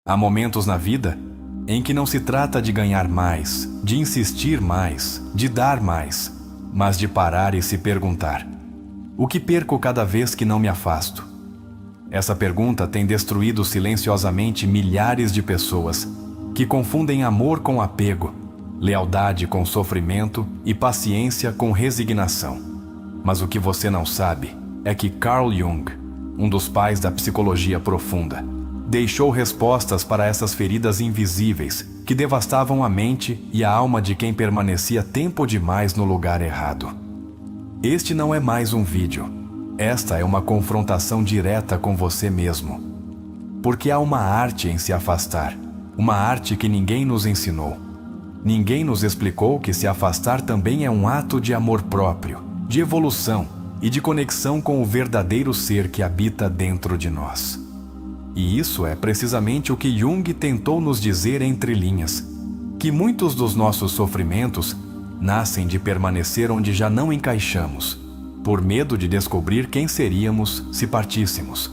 Há momentos na vida em que não se trata de ganhar mais, de insistir mais, de dar mais, mas de parar e se perguntar: o que perco cada vez que não me afasto? Essa pergunta tem destruído silenciosamente milhares de pessoas que confundem amor com apego, lealdade com sofrimento e paciência com resignação. Mas o que você não sabe é que Carl Jung, um dos pais da psicologia profunda, deixou respostas para essas feridas invisíveis que devastavam a mente e a alma de quem permanecia tempo demais no lugar errado. Este não é mais um vídeo. Esta é uma confrontação direta com você mesmo. Porque há uma arte em se afastar, uma arte que ninguém nos ensinou. Ninguém nos explicou que se afastar também é um ato de amor próprio, de evolução e de conexão com o verdadeiro ser que habita dentro de nós. E isso é precisamente o que Jung tentou nos dizer entre linhas, que muitos dos nossos sofrimentos nascem de permanecer onde já não encaixamos, por medo de descobrir quem seríamos se partíssemos.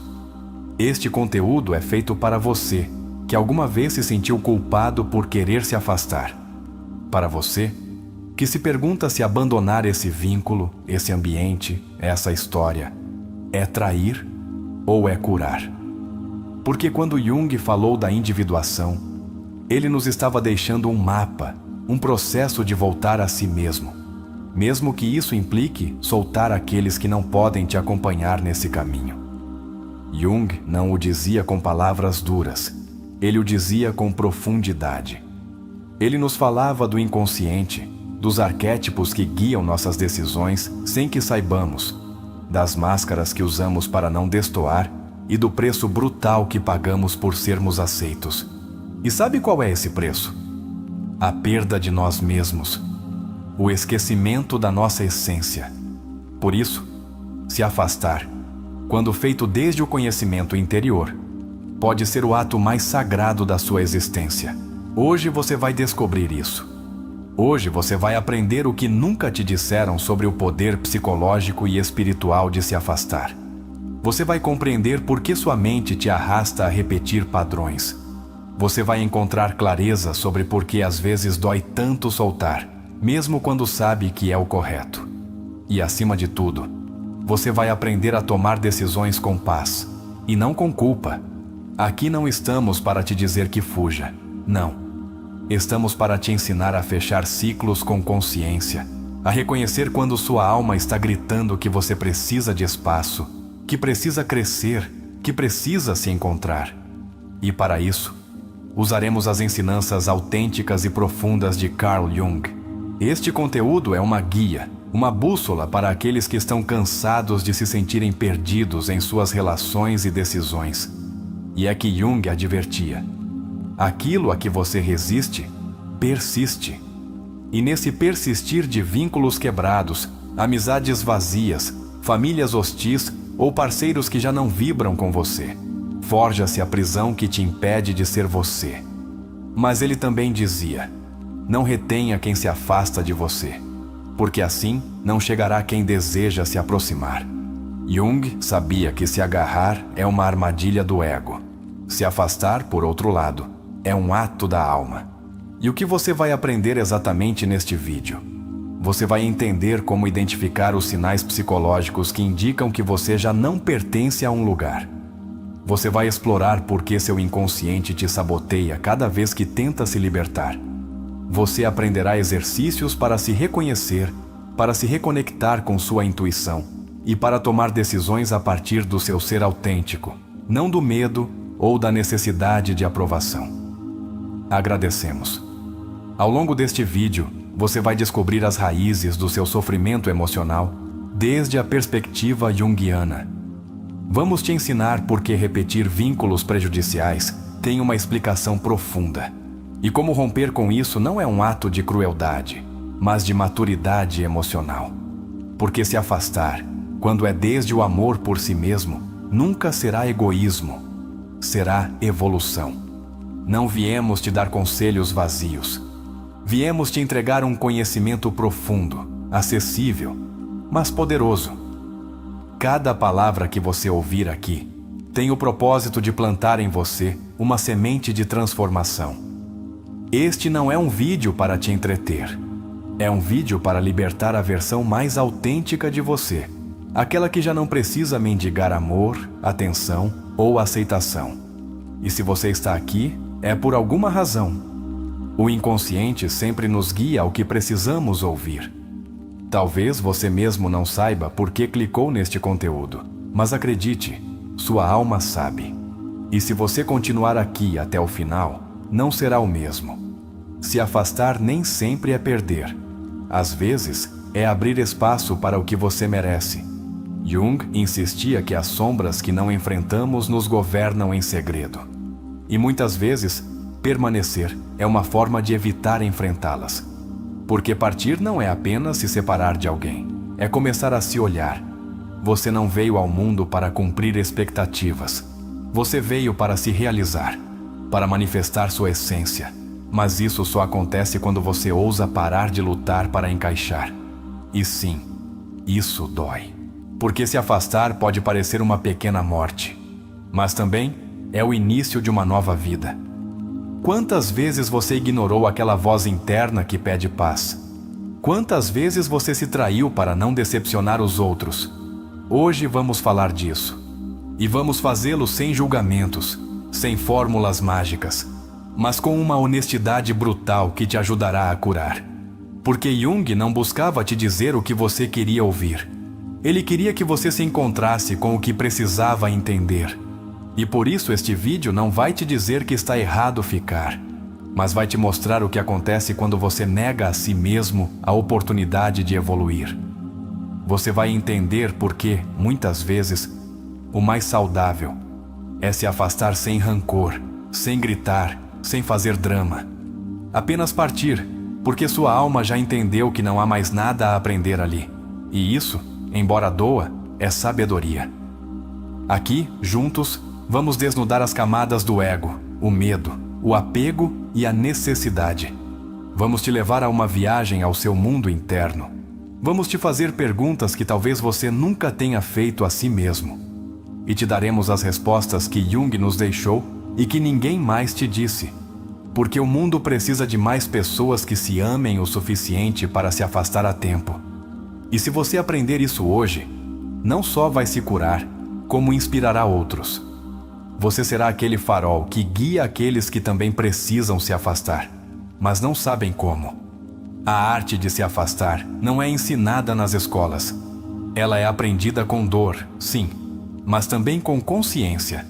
Este conteúdo é feito para você, que alguma vez se sentiu culpado por querer se afastar. Para você, que se pergunta se abandonar esse vínculo, esse ambiente, essa história, é trair ou é curar. Porque quando Jung falou da individuação, ele nos estava deixando um mapa, um processo de voltar a si mesmo, mesmo que isso implique soltar aqueles que não podem te acompanhar nesse caminho. Jung não o dizia com palavras duras, ele o dizia com profundidade. Ele nos falava do inconsciente, dos arquétipos que guiam nossas decisões sem que saibamos, das máscaras que usamos para não destoar e do preço brutal que pagamos por sermos aceitos. E sabe qual é esse preço? A perda de nós mesmos, o esquecimento da nossa essência. Por isso, se afastar, quando feito desde o conhecimento interior, pode ser o ato mais sagrado da sua existência. Hoje você vai descobrir isso. Hoje você vai aprender o que nunca te disseram sobre o poder psicológico e espiritual de se afastar. Você vai compreender por que sua mente te arrasta a repetir padrões. Você vai encontrar clareza sobre por que às vezes dói tanto soltar, mesmo quando sabe que é o correto. E acima de tudo, você vai aprender a tomar decisões com paz, e não com culpa. Aqui não estamos para te dizer que fuja, não. Estamos para te ensinar a fechar ciclos com consciência, a reconhecer quando sua alma está gritando que você precisa de espaço, que precisa crescer, que precisa se encontrar. E para isso, usaremos as ensinanças autênticas e profundas de Carl Jung. Este conteúdo é uma guia, uma bússola para aqueles que estão cansados de se sentirem perdidos em suas relações e decisões. E é que Jung advertia: aquilo a que você resiste, persiste. E nesse persistir de vínculos quebrados, amizades vazias, famílias hostis ou parceiros que já não vibram com você, forja-se a prisão que te impede de ser você. Mas ele também dizia: não retenha quem se afasta de você, porque assim não chegará quem deseja se aproximar. Jung sabia que se agarrar é uma armadilha do ego. Se afastar, por outro lado, é um ato da alma. E o que você vai aprender exatamente neste vídeo? Você vai entender como identificar os sinais psicológicos que indicam que você já não pertence a um lugar. Você vai explorar por que seu inconsciente te saboteia cada vez que tenta se libertar. Você aprenderá exercícios para se reconhecer, para se reconectar com sua intuição e para tomar decisões a partir do seu ser autêntico, não do medo ou da necessidade de aprovação. Agradecemos. Ao longo deste vídeo, você vai descobrir as raízes do seu sofrimento emocional desde a perspectiva junguiana. Vamos te ensinar por que repetir vínculos prejudiciais tem uma explicação profunda e como romper com isso não é um ato de crueldade, mas de maturidade emocional. Porque se afastar, quando é desde o amor por si mesmo, nunca será egoísmo, será evolução. Não viemos te dar conselhos vazios. Viemos te entregar um conhecimento profundo, acessível, mas poderoso. Cada palavra que você ouvir aqui tem o propósito de plantar em você uma semente de transformação. Este não é um vídeo para te entreter. É um vídeo para libertar a versão mais autêntica de você, aquela que já não precisa mendigar amor, atenção ou aceitação. E se você está aqui, é por alguma razão. O inconsciente sempre nos guia ao que precisamos ouvir. Talvez você mesmo não saiba por que clicou neste conteúdo, mas acredite, sua alma sabe. E se você continuar aqui até o final, não será o mesmo. Se afastar nem sempre é perder. Às vezes, é abrir espaço para o que você merece. Jung insistia que as sombras que não enfrentamos nos governam em segredo. E muitas vezes, permanecer é uma forma de evitar enfrentá-las. Porque partir não é apenas se separar de alguém, é começar a se olhar. Você não veio ao mundo para cumprir expectativas. Você veio para se realizar, para manifestar sua essência. Mas isso só acontece quando você ousa parar de lutar para encaixar. E sim, isso dói. Porque se afastar pode parecer uma pequena morte, mas também é o início de uma nova vida. Quantas vezes você ignorou aquela voz interna que pede paz? Quantas vezes você se traiu para não decepcionar os outros? Hoje vamos falar disso. E vamos fazê-lo sem julgamentos, sem fórmulas mágicas, mas com uma honestidade brutal que te ajudará a curar. Porque Jung não buscava te dizer o que você queria ouvir. Ele queria que você se encontrasse com o que precisava entender. E por isso este vídeo não vai te dizer que está errado ficar, mas vai te mostrar o que acontece quando você nega a si mesmo a oportunidade de evoluir. Você vai entender por que, muitas vezes, o mais saudável é se afastar sem rancor, sem gritar, sem fazer drama. Apenas partir, porque sua alma já entendeu que não há mais nada a aprender ali. E isso, embora doa, é sabedoria. Aqui, juntos, vamos desnudar as camadas do ego, o medo, o apego e a necessidade. Vamos te levar a uma viagem ao seu mundo interno. Vamos te fazer perguntas que talvez você nunca tenha feito a si mesmo. E te daremos as respostas que Jung nos deixou e que ninguém mais te disse. Porque o mundo precisa de mais pessoas que se amem o suficiente para se afastar a tempo. E se você aprender isso hoje, não só vai se curar, como inspirará outros. Você será aquele farol que guia aqueles que também precisam se afastar, mas não sabem como. A arte de se afastar não é ensinada nas escolas. Ela é aprendida com dor, sim, mas também com consciência.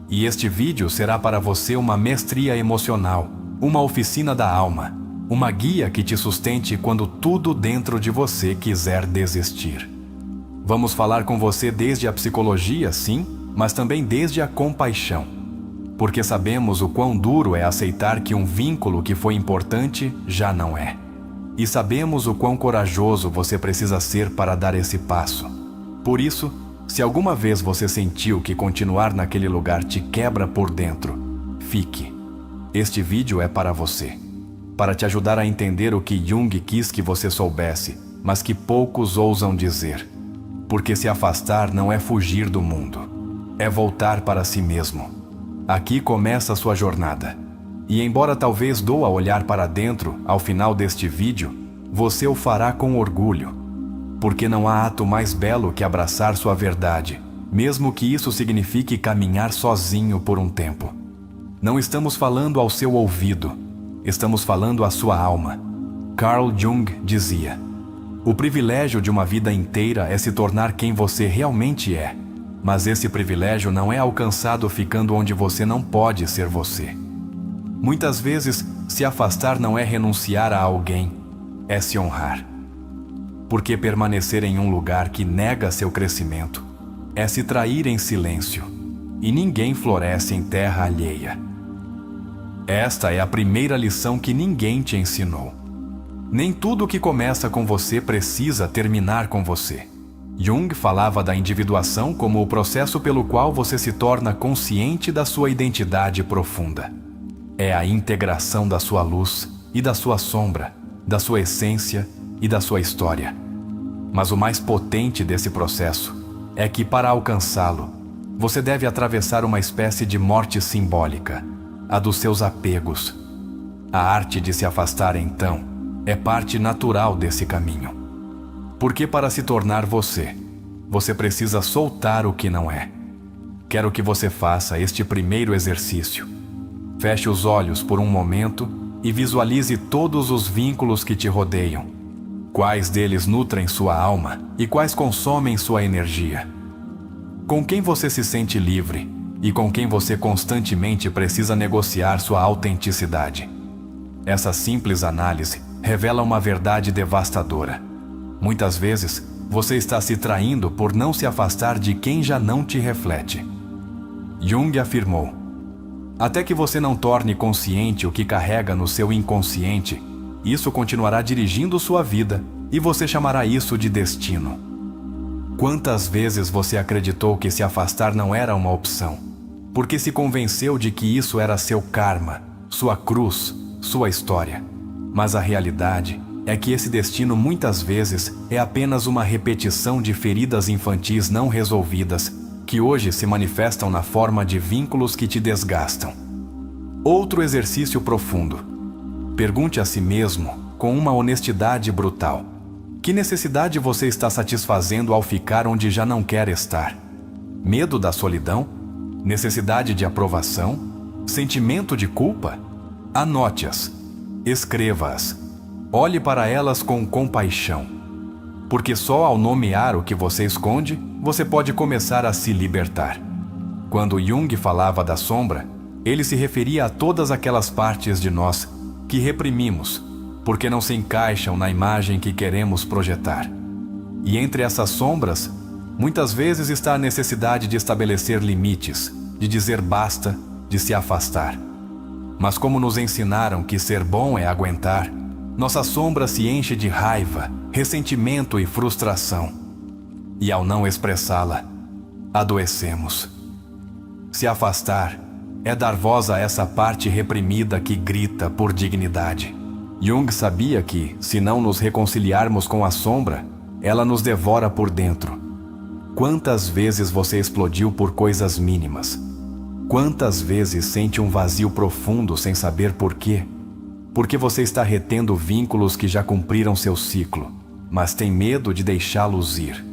E este vídeo será para você uma mestria emocional, uma oficina da alma, uma guia que te sustente quando tudo dentro de você quiser desistir. Vamos falar com você desde a psicologia, sim, mas também desde a compaixão. Porque sabemos o quão duro é aceitar que um vínculo que foi importante já não é. E sabemos o quão corajoso você precisa ser para dar esse passo. Por isso, se alguma vez você sentiu que continuar naquele lugar te quebra por dentro, fique. Este vídeo é para você. Para te ajudar a entender o que Jung quis que você soubesse, mas que poucos ousam dizer. Porque se afastar não é fugir do mundo. É voltar para si mesmo. Aqui começa a sua jornada. E embora talvez doa olhar para dentro ao final deste vídeo, você o fará com orgulho. Porque não há ato mais belo que abraçar sua verdade, mesmo que isso signifique caminhar sozinho por um tempo. Não estamos falando ao seu ouvido, estamos falando à sua alma. Carl Jung dizia: o privilégio de uma vida inteira é se tornar quem você realmente é, mas esse privilégio não é alcançado ficando onde você não pode ser você. Muitas vezes, se afastar não é renunciar a alguém, é se honrar. Porque permanecer em um lugar que nega seu crescimento é se trair em silêncio, e ninguém floresce em terra alheia. Esta é a primeira lição que ninguém te ensinou. Nem tudo que começa com você precisa terminar com você. Jung falava da individuação como o processo pelo qual você se torna consciente da sua identidade profunda. É a integração da sua luz e da sua sombra, da sua essência e da sua história. Mas o mais potente desse processo é que, para alcançá-lo, Você deve atravessar uma espécie de morte simbólica, a dos seus apegos. A arte de se afastar, então, é parte natural desse caminho. Porque para se tornar você, você precisa soltar o que não é. Quero que você faça este primeiro exercício. Feche os olhos por um momento e visualize todos os vínculos que te rodeiam. Quais deles nutrem sua alma e quais consomem sua energia? Com quem você se sente livre e com quem você constantemente precisa negociar sua autenticidade? Essa simples análise revela uma verdade devastadora. Muitas vezes, você está se traindo por não se afastar de quem já não te reflete. Jung afirmou: até que você não torne consciente o que carrega no seu inconsciente, isso continuará dirigindo sua vida e você chamará isso de destino. Quantas vezes você acreditou que se afastar não era uma opção, porque se convenceu de que isso era seu karma, sua cruz, sua história? Mas a realidade é que esse destino muitas vezes é apenas uma repetição de feridas infantis não resolvidas, que hoje se manifestam na forma de vínculos que te desgastam. Outro exercício profundo. Pergunte a si mesmo, com uma honestidade brutal: que necessidade você está satisfazendo ao ficar onde já não quer estar? Medo da solidão? Necessidade de aprovação? Sentimento de culpa? Anote-as. Escreva-as. Olhe para elas com compaixão. Porque só ao nomear o que você esconde, você pode começar a se libertar. Quando Jung falava da sombra, ele se referia a todas aquelas partes de nós que reprimimos, porque não se encaixam na imagem que queremos projetar. E entre essas sombras, muitas vezes está a necessidade de estabelecer limites, de dizer basta, de se afastar. Mas como nos ensinaram que ser bom é aguentar, nossa sombra se enche de raiva, ressentimento e frustração. E ao não expressá-la, adoecemos. Se afastar é dar voz a essa parte reprimida que grita por dignidade. Jung sabia que, se não nos reconciliarmos com a sombra, ela nos devora por dentro. Quantas vezes você explodiu por coisas mínimas? Quantas vezes sente um vazio profundo sem saber por quê? Porque você está retendo vínculos que já cumpriram seu ciclo, mas tem medo de deixá-los ir.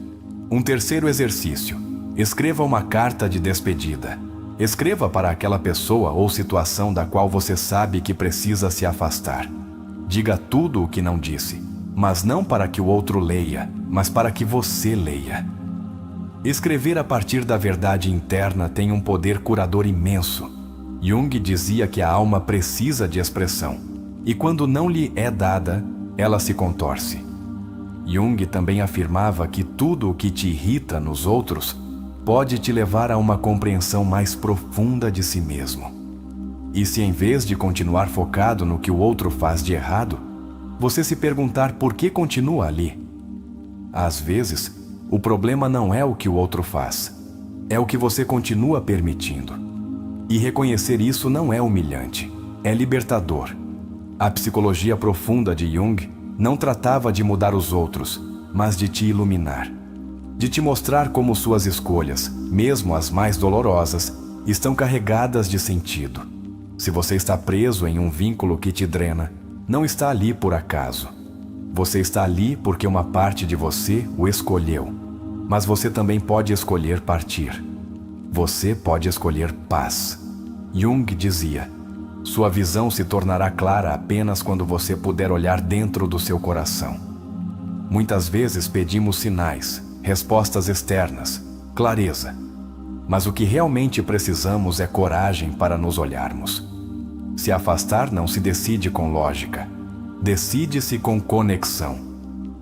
Um terceiro exercício. Escreva uma carta de despedida. Escreva para aquela pessoa ou situação da qual você sabe que precisa se afastar. Diga tudo o que não disse, mas não para que o outro leia, mas para que você leia. Escrever a partir da verdade interna tem um poder curador imenso. Jung dizia que a alma precisa de expressão, e quando não lhe é dada, ela se contorce. Jung também afirmava que tudo o que te irrita nos outros pode te levar a uma compreensão mais profunda de si mesmo. E se em vez de continuar focado no que o outro faz de errado, você se perguntar por que continua ali? Às vezes, o problema não é o que o outro faz, é o que você continua permitindo. E reconhecer isso não é humilhante, é libertador. A psicologia profunda de Jung não tratava de mudar os outros, mas de te iluminar. De te mostrar como suas escolhas, mesmo as mais dolorosas, estão carregadas de sentido. Se você está preso em um vínculo que te drena, não está ali por acaso. Você está ali porque uma parte de você o escolheu. Mas você também pode escolher partir. Você pode escolher paz. Jung dizia: sua visão se tornará clara apenas quando você puder olhar dentro do seu coração. Muitas vezes pedimos sinais, respostas externas, clareza. Mas o que realmente precisamos é coragem para nos olharmos. Se afastar não se decide com lógica. Decide-se com conexão.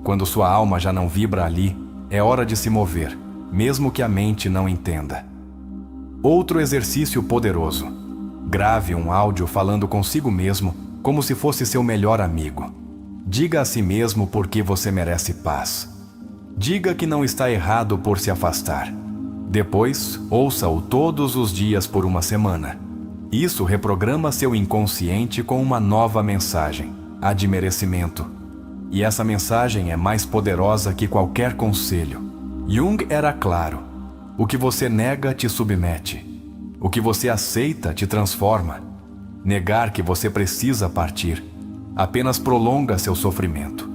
Quando sua alma já não vibra ali, é hora de se mover, mesmo que a mente não entenda. Outro exercício poderoso. Grave um áudio falando consigo mesmo como se fosse seu melhor amigo. Diga a si mesmo por que você merece paz. Diga que não está errado por se afastar. Depois, ouça-o todos os dias por uma semana. Isso reprograma seu inconsciente com uma nova mensagem, a de merecimento. E essa mensagem é mais poderosa que qualquer conselho. Jung era claro. O que você nega te submete. O que você aceita te transforma. Negar que você precisa partir apenas prolonga seu sofrimento.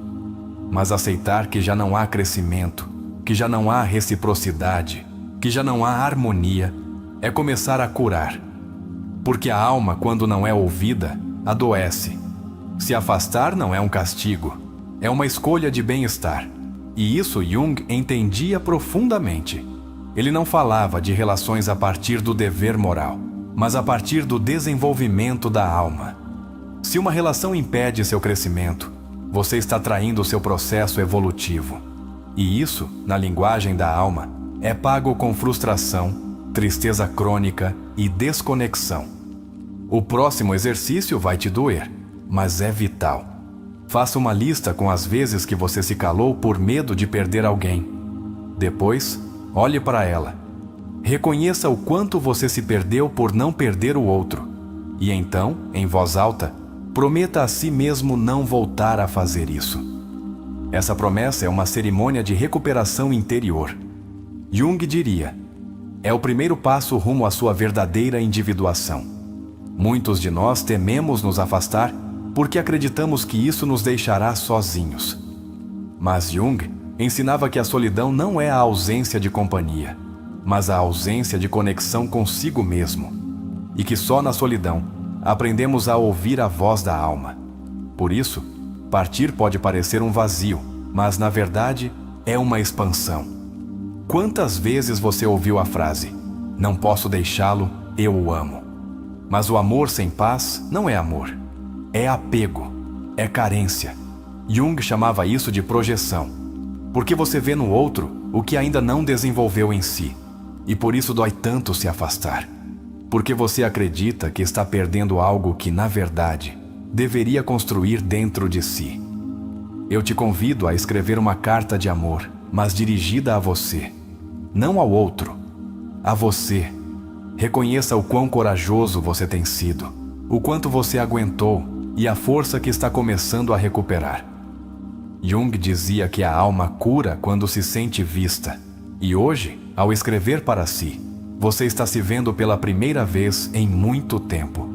Mas aceitar que já não há crescimento, que já não há reciprocidade, que já não há harmonia, é começar a curar. Porque a alma, quando não é ouvida, adoece. Se afastar não é um castigo, é uma escolha de bem-estar. E isso Jung entendia profundamente. Ele não falava de relações a partir do dever moral, mas a partir do desenvolvimento da alma. Se uma relação impede seu crescimento, você está traindo seu processo evolutivo. E isso, na linguagem da alma, é pago com frustração, tristeza crônica e desconexão. O próximo exercício vai te doer, mas é vital. Faça uma lista com as vezes que você se calou por medo de perder alguém. Depois, olhe para ela. Reconheça o quanto você se perdeu por não perder o outro. E então, em voz alta, prometa a si mesmo não voltar a fazer isso. Essa promessa é uma cerimônia de recuperação interior. Jung diria: é o primeiro passo rumo à sua verdadeira individuação. Muitos de nós tememos nos afastar porque acreditamos que isso nos deixará sozinhos. Mas Jung ensinava que a solidão não é a ausência de companhia, mas a ausência de conexão consigo mesmo. E que só na solidão aprendemos a ouvir a voz da alma. Por isso, partir pode parecer um vazio, mas na verdade é uma expansão. Quantas vezes você ouviu a frase: "Não posso deixá-lo, eu o amo"? Mas o amor sem paz não é amor. É apego, é carência. Jung chamava isso de projeção, porque você vê no outro o que ainda não desenvolveu em si, e por isso dói tanto se afastar. Porque você acredita que está perdendo algo que, na verdade, deveria construir dentro de si. Eu te convido a escrever uma carta de amor, mas dirigida a você, não ao outro, a você. Reconheça o quão corajoso você tem sido, o quanto você aguentou e a força que está começando a recuperar. Jung dizia que a alma cura quando se sente vista, e hoje, ao escrever para si, você está se vendo pela primeira vez em muito tempo.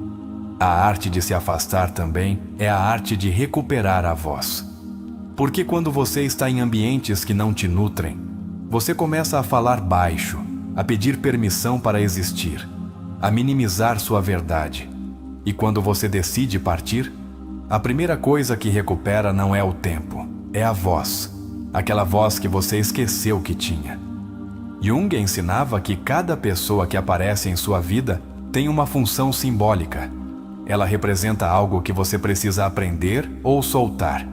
A arte de se afastar também é a arte de recuperar a voz. Porque quando você está em ambientes que não te nutrem, você começa a falar baixo, a pedir permissão para existir, a minimizar sua verdade. E quando você decide partir, a primeira coisa que recupera não é o tempo, é a voz, aquela voz que você esqueceu que tinha. Jung ensinava que cada pessoa que aparece em sua vida tem uma função simbólica. Ela representa algo que você precisa aprender ou soltar.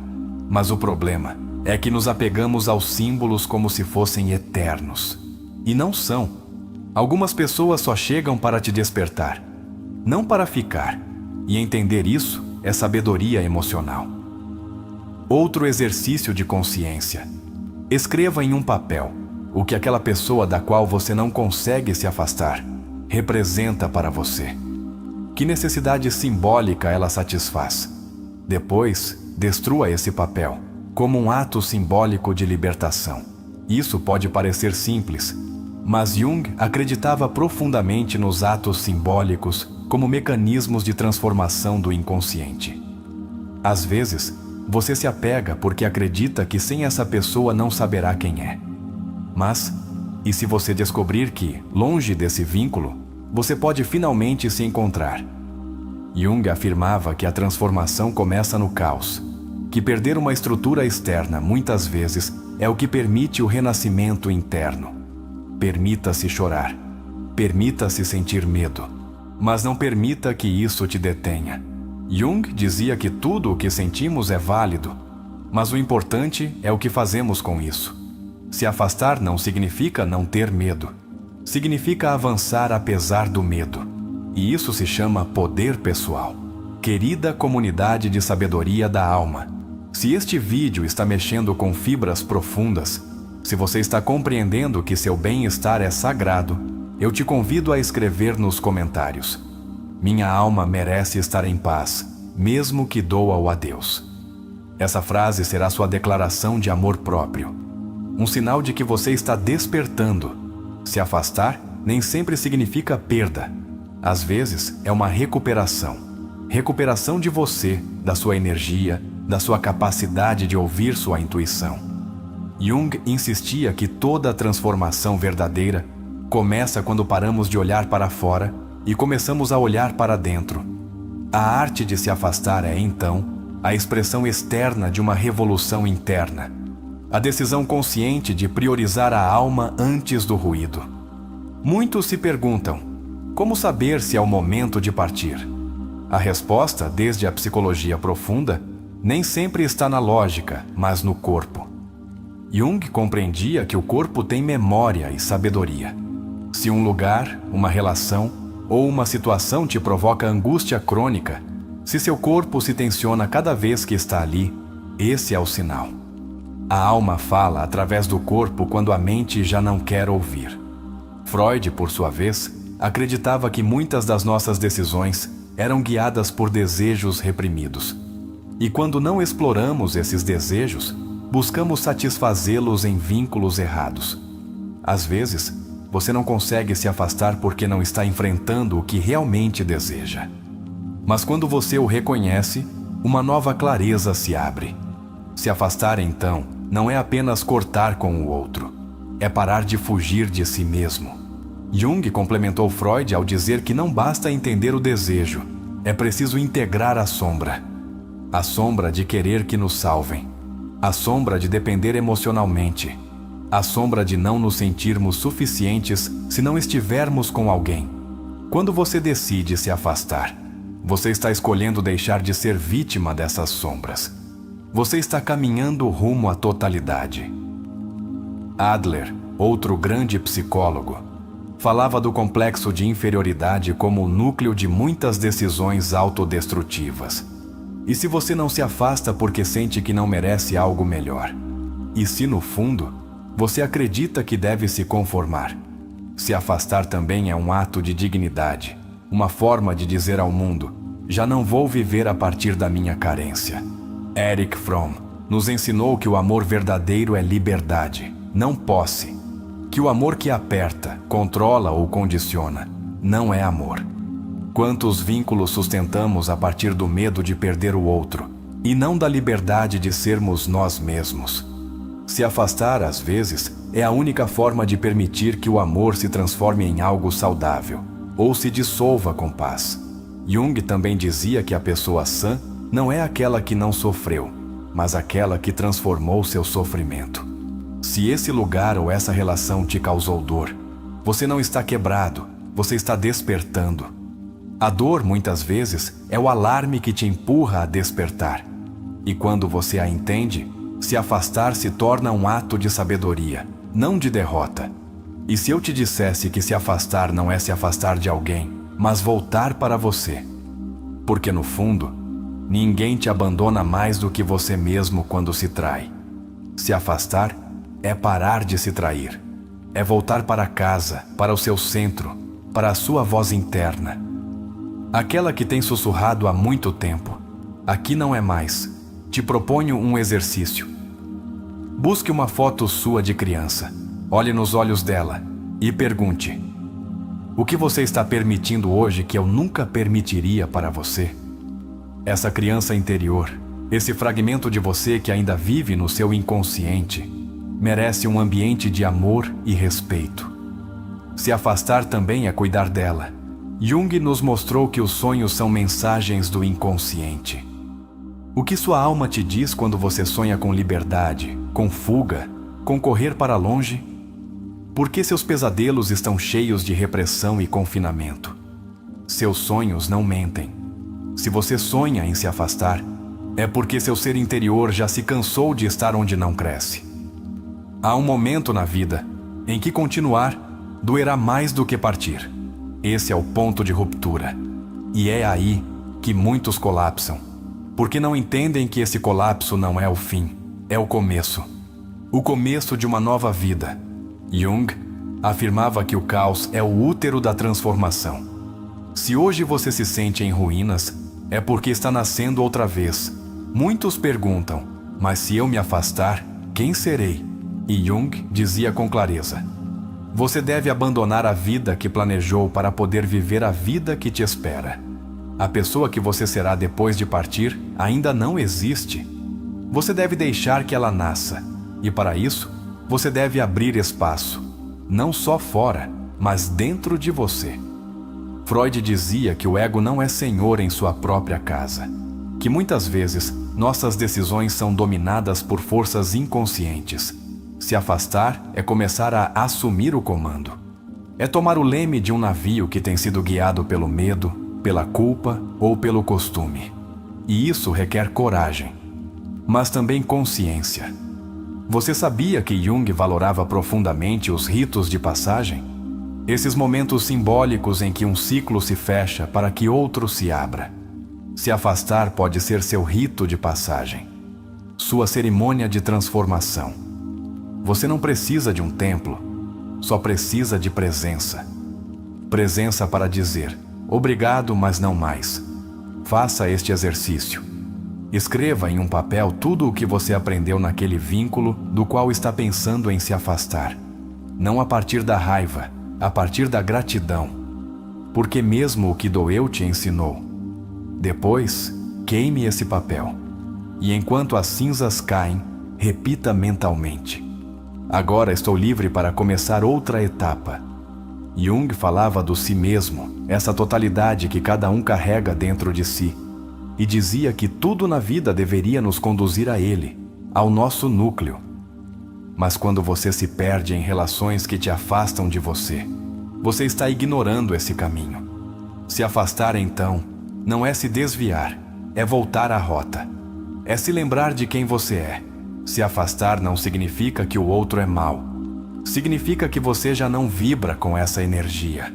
Mas o problema é que nos apegamos aos símbolos como se fossem eternos. E não são. Algumas pessoas só chegam para te despertar, não para ficar. E entender isso é sabedoria emocional. Outro exercício de consciência. Escreva em um papel o que aquela pessoa da qual você não consegue se afastar representa para você. Que necessidade simbólica ela satisfaz? Depois, destrua esse papel, como um ato simbólico de libertação. Isso pode parecer simples, mas Jung acreditava profundamente nos atos simbólicos como mecanismos de transformação do inconsciente. Às vezes, você se apega porque acredita que sem essa pessoa não saberá quem é. Mas, e se você descobrir que, longe desse vínculo, você pode finalmente se encontrar? Jung afirmava que a transformação começa no caos, que perder uma estrutura externa, muitas vezes, é o que permite o renascimento interno. Permita-se chorar, permita-se sentir medo, mas não permita que isso te detenha. Jung dizia que tudo o que sentimos é válido, mas o importante é o que fazemos com isso. Se afastar não significa não ter medo. Significa avançar apesar do medo. E isso se chama poder pessoal. Querida comunidade de sabedoria da alma, se este vídeo está mexendo com fibras profundas, se você está compreendendo que seu bem-estar é sagrado, eu te convido a escrever nos comentários: minha alma merece estar em paz, mesmo que doa o adeus. Essa frase será sua declaração de amor próprio. Um sinal de que você está despertando. Se afastar nem sempre significa perda. Às vezes é uma recuperação. Recuperação de você, da sua energia, da sua capacidade de ouvir sua intuição. Jung insistia que toda a transformação verdadeira começa quando paramos de olhar para fora e começamos a olhar para dentro. A arte de se afastar é, então, a expressão externa de uma revolução interna. A decisão consciente de priorizar a alma antes do ruído. Muitos se perguntam: como saber se é o momento de partir? A resposta, desde a psicologia profunda, nem sempre está na lógica, mas no corpo. Jung compreendia que o corpo tem memória e sabedoria. Se um lugar, uma relação ou uma situação te provoca angústia crônica, se seu corpo se tensiona cada vez que está ali, esse é o sinal. A alma fala através do corpo quando a mente já não quer ouvir. Freud, por sua vez, acreditava que muitas das nossas decisões eram guiadas por desejos reprimidos. E quando não exploramos esses desejos, buscamos satisfazê-los em vínculos errados. Às vezes, você não consegue se afastar porque não está enfrentando o que realmente deseja. Mas quando você o reconhece, uma nova clareza se abre. Se afastar, então, não é apenas cortar com o outro. É parar de fugir de si mesmo. Jung complementou Freud ao dizer que não basta entender o desejo, é preciso integrar a sombra. A sombra de querer que nos salvem. A sombra de depender emocionalmente. A sombra de não nos sentirmos suficientes se não estivermos com alguém. Quando você decide se afastar, você está escolhendo deixar de ser vítima dessas sombras. Você está caminhando rumo à totalidade. Adler, outro grande psicólogo, falava do complexo de inferioridade como o núcleo de muitas decisões autodestrutivas. E se você não se afasta porque sente que não merece algo melhor? E se, no fundo, você acredita que deve se conformar? Se afastar também é um ato de dignidade, uma forma de dizer ao mundo: já não vou viver a partir da minha carência. Erich Fromm nos ensinou que o amor verdadeiro é liberdade, não posse. Que o amor que aperta, controla ou condiciona não é amor. Quantos vínculos sustentamos a partir do medo de perder o outro e não da liberdade de sermos nós mesmos? Se afastar, às vezes, é a única forma de permitir que o amor se transforme em algo saudável ou se dissolva com paz. Jung também dizia que a pessoa sã não é aquela que não sofreu, mas aquela que transformou seu sofrimento. Se esse lugar ou essa relação te causou dor, você não está quebrado, você está despertando. A dor, muitas vezes, é o alarme que te empurra a despertar. E quando você a entende, se afastar se torna um ato de sabedoria, não de derrota. E se eu te dissesse que se afastar não é se afastar de alguém, mas voltar para você? Porque no fundo, ninguém te abandona mais do que você mesmo quando se trai. Se afastar é parar de se trair. É voltar para casa, para o seu centro, para a sua voz interna. Aquela que tem sussurrado há muito tempo. Aqui não é mais. Te proponho um exercício. Busque uma foto sua de criança. Olhe nos olhos dela e pergunte: o que você está permitindo hoje que eu nunca permitiria para você? Essa criança interior, esse fragmento de você que ainda vive no seu inconsciente, merece um ambiente de amor e respeito. Se afastar também é cuidar dela. Jung nos mostrou que os sonhos são mensagens do inconsciente. O que sua alma te diz quando você sonha com liberdade, com fuga, com correr para longe? Por que seus pesadelos estão cheios de repressão e confinamento? Seus sonhos não mentem. Se você sonha em se afastar, é porque seu ser interior já se cansou de estar onde não cresce. Há um momento na vida em que continuar doerá mais do que partir. Esse é o ponto de ruptura. E é aí que muitos colapsam, porque não entendem que esse colapso não é o fim, é o começo. O começo de uma nova vida. Jung afirmava que o caos é o útero da transformação. Se hoje você se sente em ruínas, é porque está nascendo outra vez. Muitos perguntam: mas se eu me afastar, quem serei? E Jung dizia com clareza: Você deve abandonar a vida que planejou para poder viver a vida que te espera. A pessoa que você será depois de partir ainda não existe. Você deve deixar que ela nasça, e para isso, você deve abrir espaço, não só fora, mas dentro de você. Freud dizia que o ego não é senhor em sua própria casa, que muitas vezes nossas decisões são dominadas por forças inconscientes. Se afastar é começar a assumir o comando. É tomar o leme de um navio que tem sido guiado pelo medo, pela culpa ou pelo costume. E isso requer coragem, mas também consciência. Você sabia que Jung valorava profundamente os ritos de passagem? Esses momentos simbólicos em que um ciclo se fecha para que outro se abra. Se afastar pode ser seu rito de passagem, sua cerimônia de transformação. Você não precisa de um templo, só precisa de presença. Presença para dizer, obrigado, mas não mais. Faça este exercício. Escreva em um papel tudo o que você aprendeu naquele vínculo do qual está pensando em se afastar. Não a partir da raiva, a partir da gratidão. Porque mesmo o que doeu te ensinou. Depois, queime esse papel. E enquanto as cinzas caem, repita mentalmente: agora estou livre para começar outra etapa. Jung falava do si mesmo, essa totalidade que cada um carrega dentro de si, e dizia que tudo na vida deveria nos conduzir a ele, ao nosso núcleo. Mas quando você se perde em relações que te afastam de você, você está ignorando esse caminho. Se afastar, então, não é se desviar, é voltar à rota. É se lembrar de quem você é. Se afastar não significa que o outro é mau. Significa que você já não vibra com essa energia.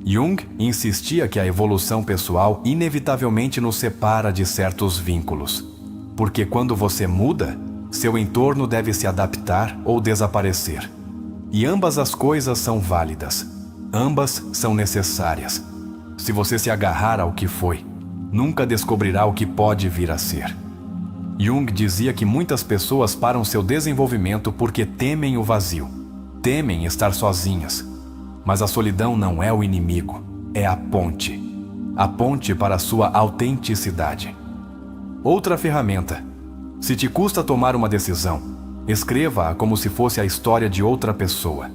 Jung insistia que a evolução pessoal inevitavelmente nos separa de certos vínculos. Porque quando você muda, seu entorno deve se adaptar ou desaparecer. E ambas as coisas são válidas. Ambas são necessárias. Se você se agarrar ao que foi, nunca descobrirá o que pode vir a ser. Jung dizia que muitas pessoas param seu desenvolvimento porque temem o vazio, temem estar sozinhas. Mas a solidão não é o inimigo, é a ponte para a sua autenticidade. Outra ferramenta: se te custa tomar uma decisão, escreva-a como se fosse a história de outra pessoa.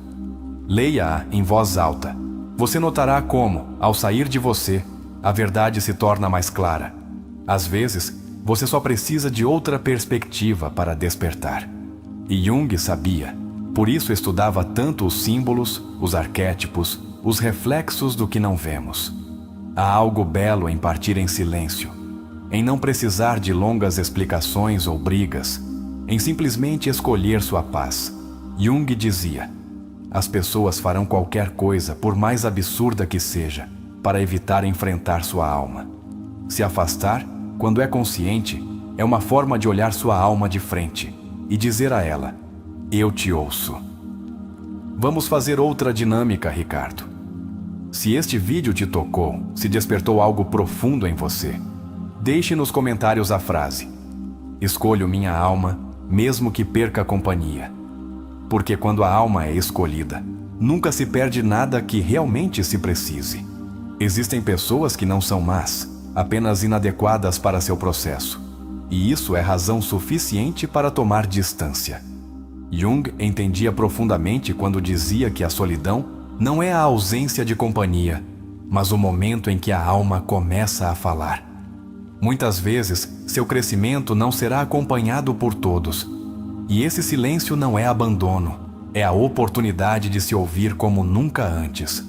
Leia-a em voz alta. Você notará como, ao sair de você, a verdade se torna mais clara. Às vezes, você só precisa de outra perspectiva para despertar. E Jung sabia, por isso estudava tanto os símbolos, os arquétipos, os reflexos do que não vemos. Há algo belo em partir em silêncio, em não precisar de longas explicações ou brigas, em simplesmente escolher sua paz. Jung dizia: as pessoas farão qualquer coisa, por mais absurda que seja, para evitar enfrentar sua alma. Se afastar, quando é consciente, é uma forma de olhar sua alma de frente e dizer a ela: eu te ouço. Vamos fazer outra dinâmica, Ricardo. Se este vídeo te tocou, se despertou algo profundo em você, deixe nos comentários a frase: escolho minha alma, mesmo que perca a companhia. Porque quando a alma é escolhida, nunca se perde nada que realmente se precise. Existem pessoas que não são más, apenas inadequadas para seu processo. E isso é razão suficiente para tomar distância. Jung entendia profundamente quando dizia que a solidão não é a ausência de companhia, mas o momento em que a alma começa a falar. Muitas vezes, seu crescimento não será acompanhado por todos. E esse silêncio não é abandono, é a oportunidade de se ouvir como nunca antes.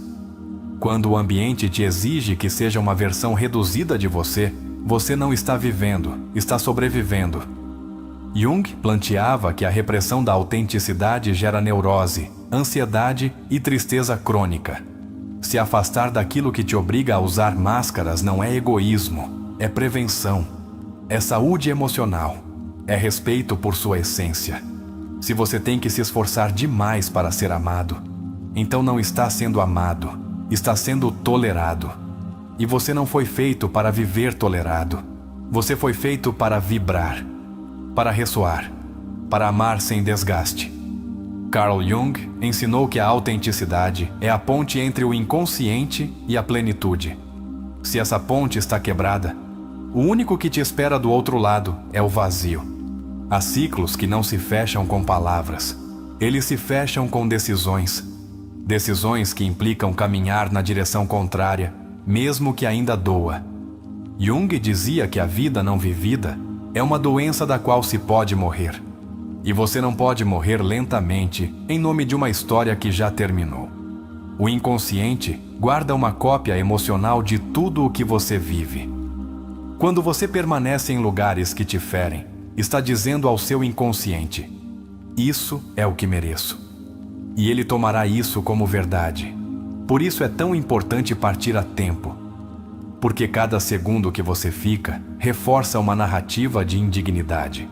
Quando o ambiente te exige que seja uma versão reduzida de você, você não está vivendo, está sobrevivendo. Jung planteava que a repressão da autenticidade gera neurose, ansiedade e tristeza crônica. Se afastar daquilo que te obriga a usar máscaras não é egoísmo, é prevenção, é saúde emocional, é respeito por sua essência. Se você tem que se esforçar demais para ser amado, então não está sendo amado, está sendo tolerado. E você não foi feito para viver tolerado. Você foi feito para vibrar, para ressoar, para amar sem desgaste. Carl Jung ensinou que a autenticidade é a ponte entre o inconsciente e a plenitude. Se essa ponte está quebrada, o único que te espera do outro lado é o vazio. Há ciclos que não se fecham com palavras. Eles se fecham com decisões. Decisões que implicam caminhar na direção contrária, mesmo que ainda doa. Jung dizia que a vida não vivida é uma doença da qual se pode morrer. E você não pode morrer lentamente em nome de uma história que já terminou. O inconsciente guarda uma cópia emocional de tudo o que você vive. Quando você permanece em lugares que te ferem, está dizendo ao seu inconsciente: isso é o que mereço. E ele tomará isso como verdade. Por isso é tão importante partir a tempo. Porque cada segundo que você fica reforça uma narrativa de indignidade.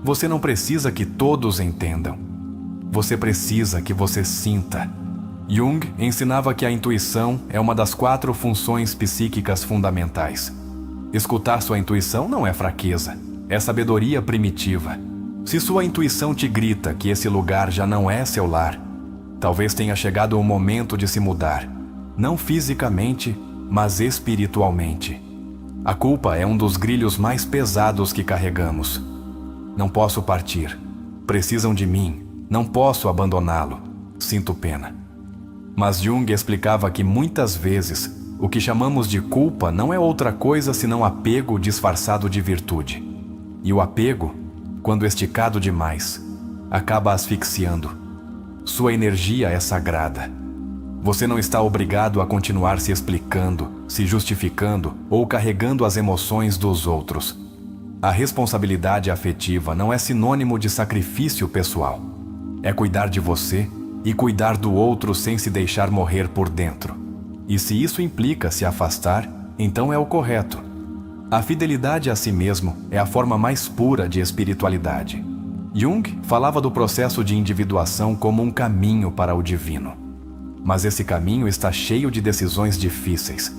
Você não precisa que todos entendam. Você precisa que você sinta. Jung ensinava que a intuição é uma das 4 funções psíquicas fundamentais. Escutar sua intuição não é fraqueza, é sabedoria primitiva. Se sua intuição te grita que esse lugar já não é seu lar, talvez tenha chegado o momento de se mudar, não fisicamente, mas espiritualmente. A culpa é um dos grilhos mais pesados que carregamos. Não posso partir. Precisam de mim. Não posso abandoná-lo. Sinto pena. Mas Jung explicava que muitas vezes o que chamamos de culpa não é outra coisa senão apego disfarçado de virtude. E o apego, quando esticado demais, acaba asfixiando. Sua energia é sagrada. Você não está obrigado a continuar se explicando, se justificando ou carregando as emoções dos outros. A responsabilidade afetiva não é sinônimo de sacrifício pessoal. É cuidar de você e cuidar do outro sem se deixar morrer por dentro. E se isso implica se afastar, então é o correto. A fidelidade a si mesmo é a forma mais pura de espiritualidade. Jung falava do processo de individuação como um caminho para o divino. Mas esse caminho está cheio de decisões difíceis.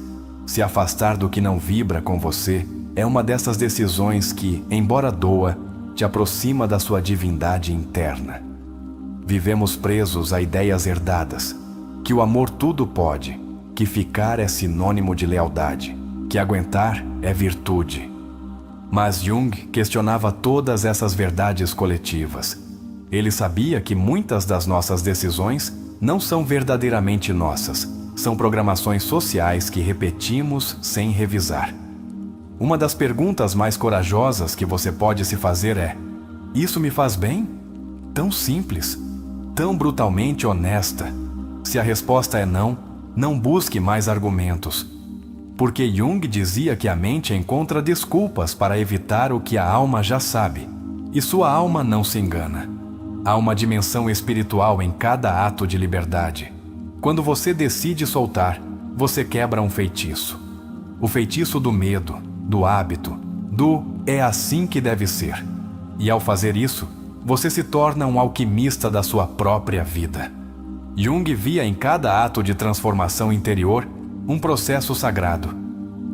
Se afastar do que não vibra com você é uma dessas decisões que, embora doa, te aproxima da sua divindade interna. Vivemos presos a ideias herdadas, que o amor tudo pode, que ficar é sinônimo de lealdade, que aguentar é virtude. Mas Jung questionava todas essas verdades coletivas. Ele sabia que muitas das nossas decisões não são verdadeiramente nossas, são programações sociais que repetimos sem revisar. Uma das perguntas mais corajosas que você pode se fazer é: isso me faz bem? Tão simples, tão brutalmente honesta. Se a resposta é não, não busque mais argumentos. Porque Jung dizia que a mente encontra desculpas para evitar o que a alma já sabe. E sua alma não se engana. Há uma dimensão espiritual em cada ato de liberdade. Quando você decide soltar, você quebra um feitiço. O feitiço do medo, do hábito, do é assim que deve ser. E ao fazer isso, você se torna um alquimista da sua própria vida. Jung via em cada ato de transformação interior um processo sagrado.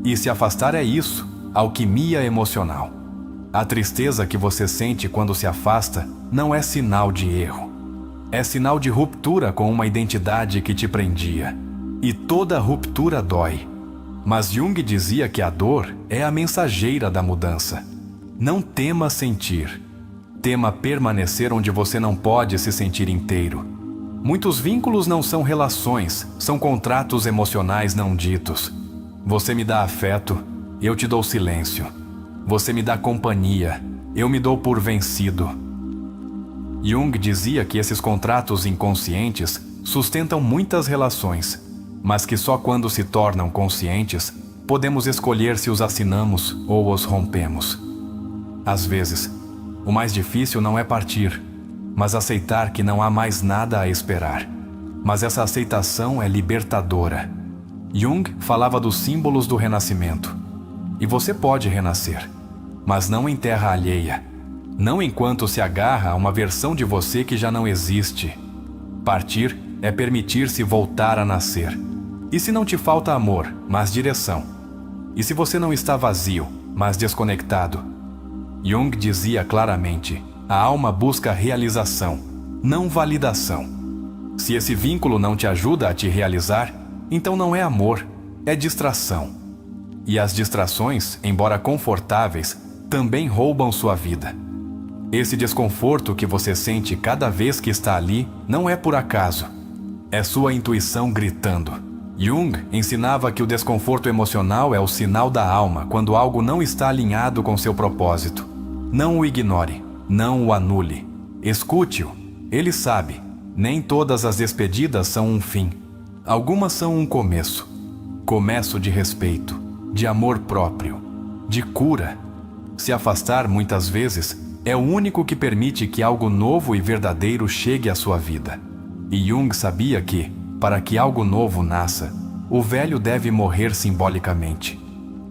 E se afastar é isso, alquimia emocional. A tristeza que você sente quando se afasta não é sinal de erro. É sinal de ruptura com uma identidade que te prendia. E toda ruptura dói. Mas Jung dizia que a dor é a mensageira da mudança. Não tema sentir. Tema permanecer onde você não pode se sentir inteiro. Muitos vínculos não são relações, são contratos emocionais não ditos. Você me dá afeto, eu te dou silêncio. Você me dá companhia, eu me dou por vencido. Jung dizia que esses contratos inconscientes sustentam muitas relações, mas que só quando se tornam conscientes podemos escolher se os assinamos ou os rompemos. Às vezes, o mais difícil não é partir, mas aceitar que não há mais nada a esperar. Mas essa aceitação é libertadora. Jung falava dos símbolos do renascimento. E você pode renascer, mas não em terra alheia. Não enquanto se agarra a uma versão de você que já não existe. Partir é permitir-se voltar a nascer. E se não te falta amor, mas direção? E se você não está vazio, mas desconectado? Jung dizia claramente: a alma busca realização, não validação. Se esse vínculo não te ajuda a te realizar, então não é amor, é distração. E as distrações, embora confortáveis, também roubam sua vida. Esse desconforto que você sente cada vez que está ali não é por acaso. É sua intuição gritando. Jung ensinava que o desconforto emocional é o sinal da alma quando algo não está alinhado com seu propósito. Não o ignore, não o anule. Escute-o. Ele sabe. Nem todas as despedidas são um fim. Algumas são um começo. Começo de respeito, de amor próprio, de cura. Se afastar, muitas vezes, é o único que permite que algo novo e verdadeiro chegue à sua vida. E Jung sabia que, para que algo novo nasça, o velho deve morrer simbolicamente.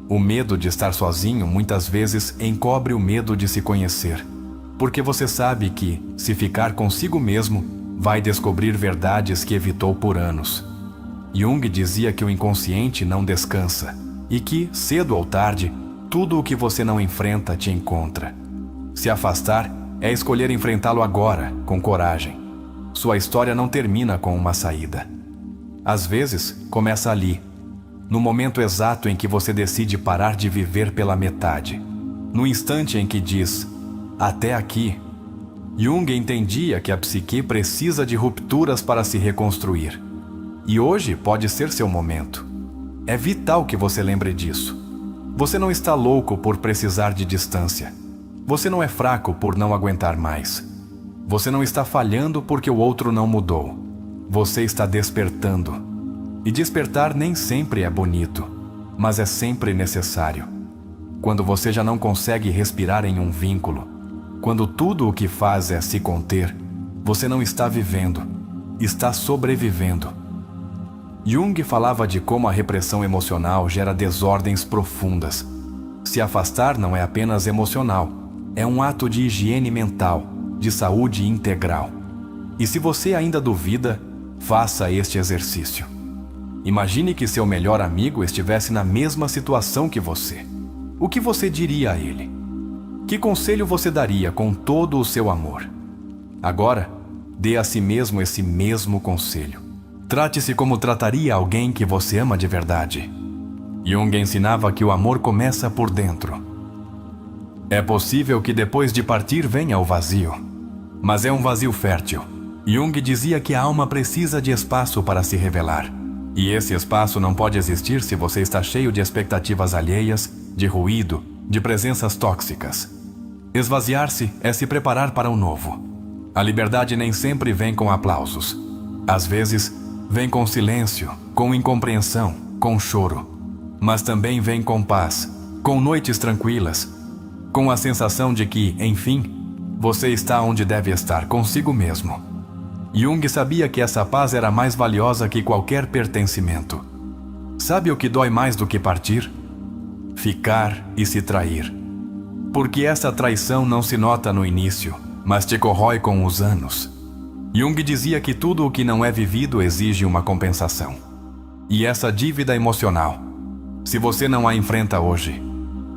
O medo de estar sozinho muitas vezes encobre o medo de se conhecer, porque você sabe que, se ficar consigo mesmo, vai descobrir verdades que evitou por anos. Jung dizia que o inconsciente não descansa e que, cedo ou tarde, tudo o que você não enfrenta te encontra. Se afastar é escolher enfrentá-lo agora, com coragem. Sua história não termina com uma saída. Às vezes, começa ali, no momento exato em que você decide parar de viver pela metade. No instante em que diz, até aqui. Jung entendia que a psique precisa de rupturas para se reconstruir. E hoje pode ser seu momento. É vital que você lembre disso. Você não está louco por precisar de distância. Você não é fraco por não aguentar mais. Você não está falhando porque o outro não mudou. Você está despertando. E despertar nem sempre é bonito, mas é sempre necessário. Quando você já não consegue respirar em um vínculo, quando tudo o que faz é se conter, você não está vivendo, está sobrevivendo. Jung falava de como a repressão emocional gera desordens profundas. Se afastar não é apenas emocional, é um ato de higiene mental, de saúde integral. E se você ainda duvida, faça este exercício. Imagine que seu melhor amigo estivesse na mesma situação que você. O que você diria a ele? Que conselho você daria com todo o seu amor? Agora, dê a si mesmo esse mesmo conselho. Trate-se como trataria alguém que você ama de verdade. Jung ensinava que o amor começa por dentro. É possível que depois de partir venha o vazio, mas é um vazio fértil. Jung dizia que a alma precisa de espaço para se revelar. E esse espaço não pode existir se você está cheio de expectativas alheias, de ruído, de presenças tóxicas. Esvaziar-se é se preparar para o novo. A liberdade nem sempre vem com aplausos. Às vezes, vem com silêncio, com incompreensão, com choro. Mas também vem com paz, com noites tranquilas, com a sensação de que, enfim, você está onde deve estar, consigo mesmo. Jung sabia que essa paz era mais valiosa que qualquer pertencimento. Sabe o que dói mais do que partir? Ficar e se trair. Porque essa traição não se nota no início, mas te corrói com os anos. Jung dizia que tudo o que não é vivido exige uma compensação. E essa dívida emocional, se você não a enfrenta hoje,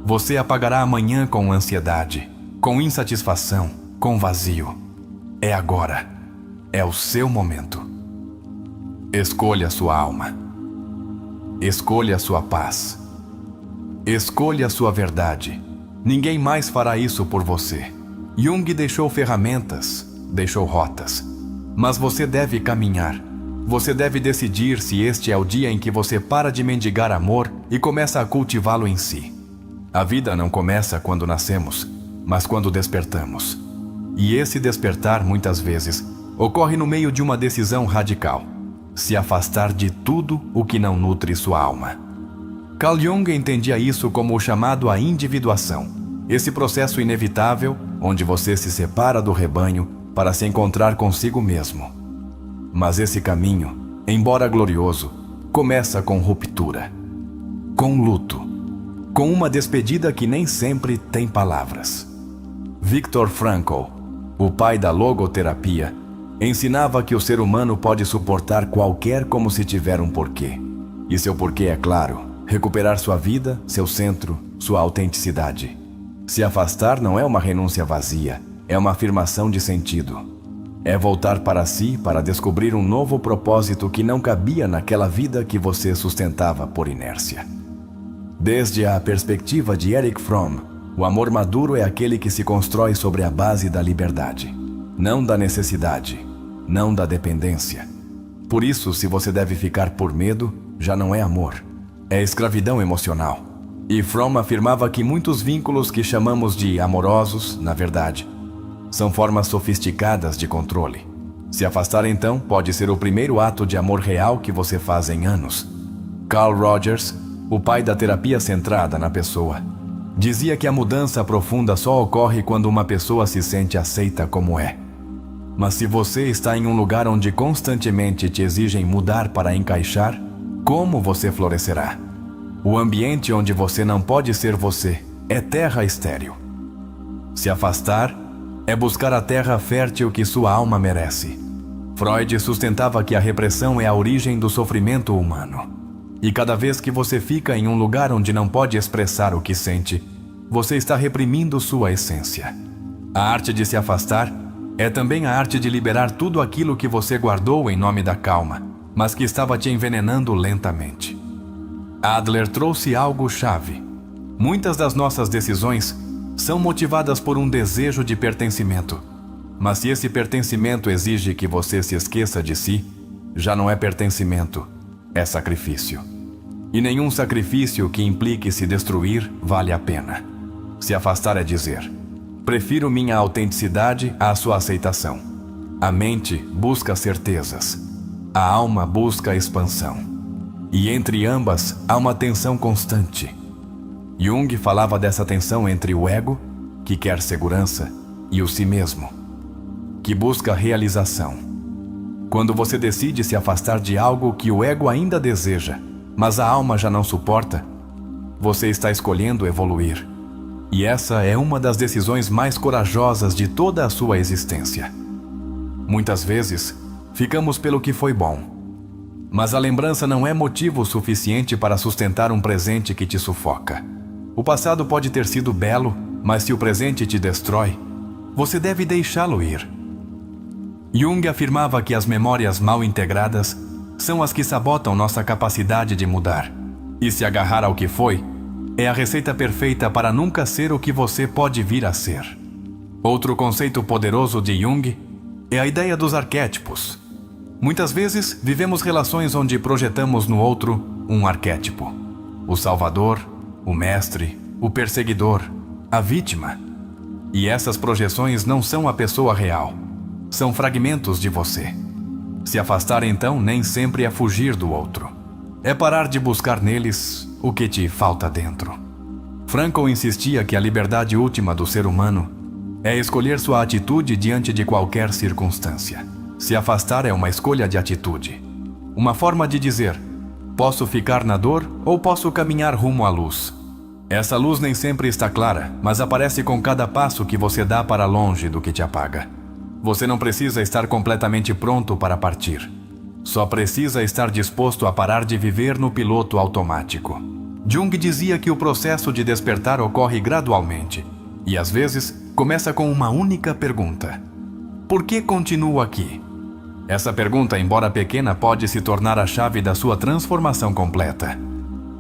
você a pagará amanhã com ansiedade, com insatisfação, com vazio. É agora. É o seu momento. Escolha sua alma. Escolha sua paz. Escolha sua verdade. Ninguém mais fará isso por você. Jung deixou ferramentas, deixou rotas. Mas você deve caminhar. Você deve decidir se este é o dia em que você para de mendigar amor e começa a cultivá-lo em si. A vida não começa quando nascemos, mas quando despertamos. E esse despertar, muitas vezes, ocorre no meio de uma decisão radical: se afastar de tudo o que não nutre sua alma. Carl Jung entendia isso como o chamado à individuação, esse processo inevitável onde você se separa do rebanho para se encontrar consigo mesmo. Mas esse caminho, embora glorioso, começa com ruptura, com luto, com uma despedida que nem sempre tem palavras. Viktor Frankl, o pai da logoterapia, ensinava que o ser humano pode suportar qualquer como se tiver um porquê. E seu porquê é claro: recuperar sua vida, seu centro, sua autenticidade. Se afastar não é uma renúncia vazia, é uma afirmação de sentido. É voltar para si para descobrir um novo propósito que não cabia naquela vida que você sustentava por inércia. Desde a perspectiva de Erich Fromm, o amor maduro é aquele que se constrói sobre a base da liberdade, não da necessidade, não da dependência. Por isso, se você deve ficar por medo, já não é amor, é escravidão emocional. E Fromm afirmava que muitos vínculos que chamamos de amorosos, na verdade, são formas sofisticadas de controle. Se afastar, então, pode ser o primeiro ato de amor real que você faz em anos. Carl Rogers, o pai da terapia centrada na pessoa, dizia que a mudança profunda só ocorre quando uma pessoa se sente aceita como é. Mas se você está em um lugar onde constantemente te exigem mudar para encaixar, como você florescerá? O ambiente onde você não pode ser você é terra estéril. Se afastar é buscar a terra fértil que sua alma merece. Freud sustentava que a repressão é a origem do sofrimento humano. E cada vez que você fica em um lugar onde não pode expressar o que sente, você está reprimindo sua essência. A arte de se afastar é também a arte de liberar tudo aquilo que você guardou em nome da calma, mas que estava te envenenando lentamente. Adler trouxe algo chave. Muitas das nossas decisões são motivadas por um desejo de pertencimento. Mas se esse pertencimento exige que você se esqueça de si, já não é pertencimento, é sacrifício. E nenhum sacrifício que implique se destruir vale a pena. Se afastar é dizer: prefiro minha autenticidade à sua aceitação. A mente busca certezas. A alma busca expansão. E entre ambas há uma tensão constante. Jung falava dessa tensão entre o ego, que quer segurança, e o si mesmo, que busca realização. Quando você decide se afastar de algo que o ego ainda deseja, mas a alma já não suporta, você está escolhendo evoluir. E essa é uma das decisões mais corajosas de toda a sua existência. Muitas vezes, ficamos pelo que foi bom. Mas a lembrança não é motivo suficiente para sustentar um presente que te sufoca. O passado pode ter sido belo, mas se o presente te destrói, você deve deixá-lo ir. Jung afirmava que as memórias mal integradas são as que sabotam nossa capacidade de mudar. E se agarrar ao que foi, é a receita perfeita para nunca ser o que você pode vir a ser. Outro conceito poderoso de Jung é a ideia dos arquétipos. Muitas vezes vivemos relações onde projetamos no outro um arquétipo: o salvador, o mestre, o perseguidor, a vítima. E essas projeções não são a pessoa real, são fragmentos de você. Se afastar, então, nem sempre é fugir do outro. É parar de buscar neles o que te falta dentro. Frankl insistia que a liberdade última do ser humano é escolher sua atitude diante de qualquer circunstância. Se afastar é uma escolha de atitude. Uma forma de dizer: posso ficar na dor ou posso caminhar rumo à luz. Essa luz nem sempre está clara, mas aparece com cada passo que você dá para longe do que te apaga. Você não precisa estar completamente pronto para partir. Só precisa estar disposto a parar de viver no piloto automático. Jung dizia que o processo de despertar ocorre gradualmente e, às vezes, começa com uma única pergunta: por que continuo aqui? Essa pergunta, embora pequena, pode se tornar a chave da sua transformação completa.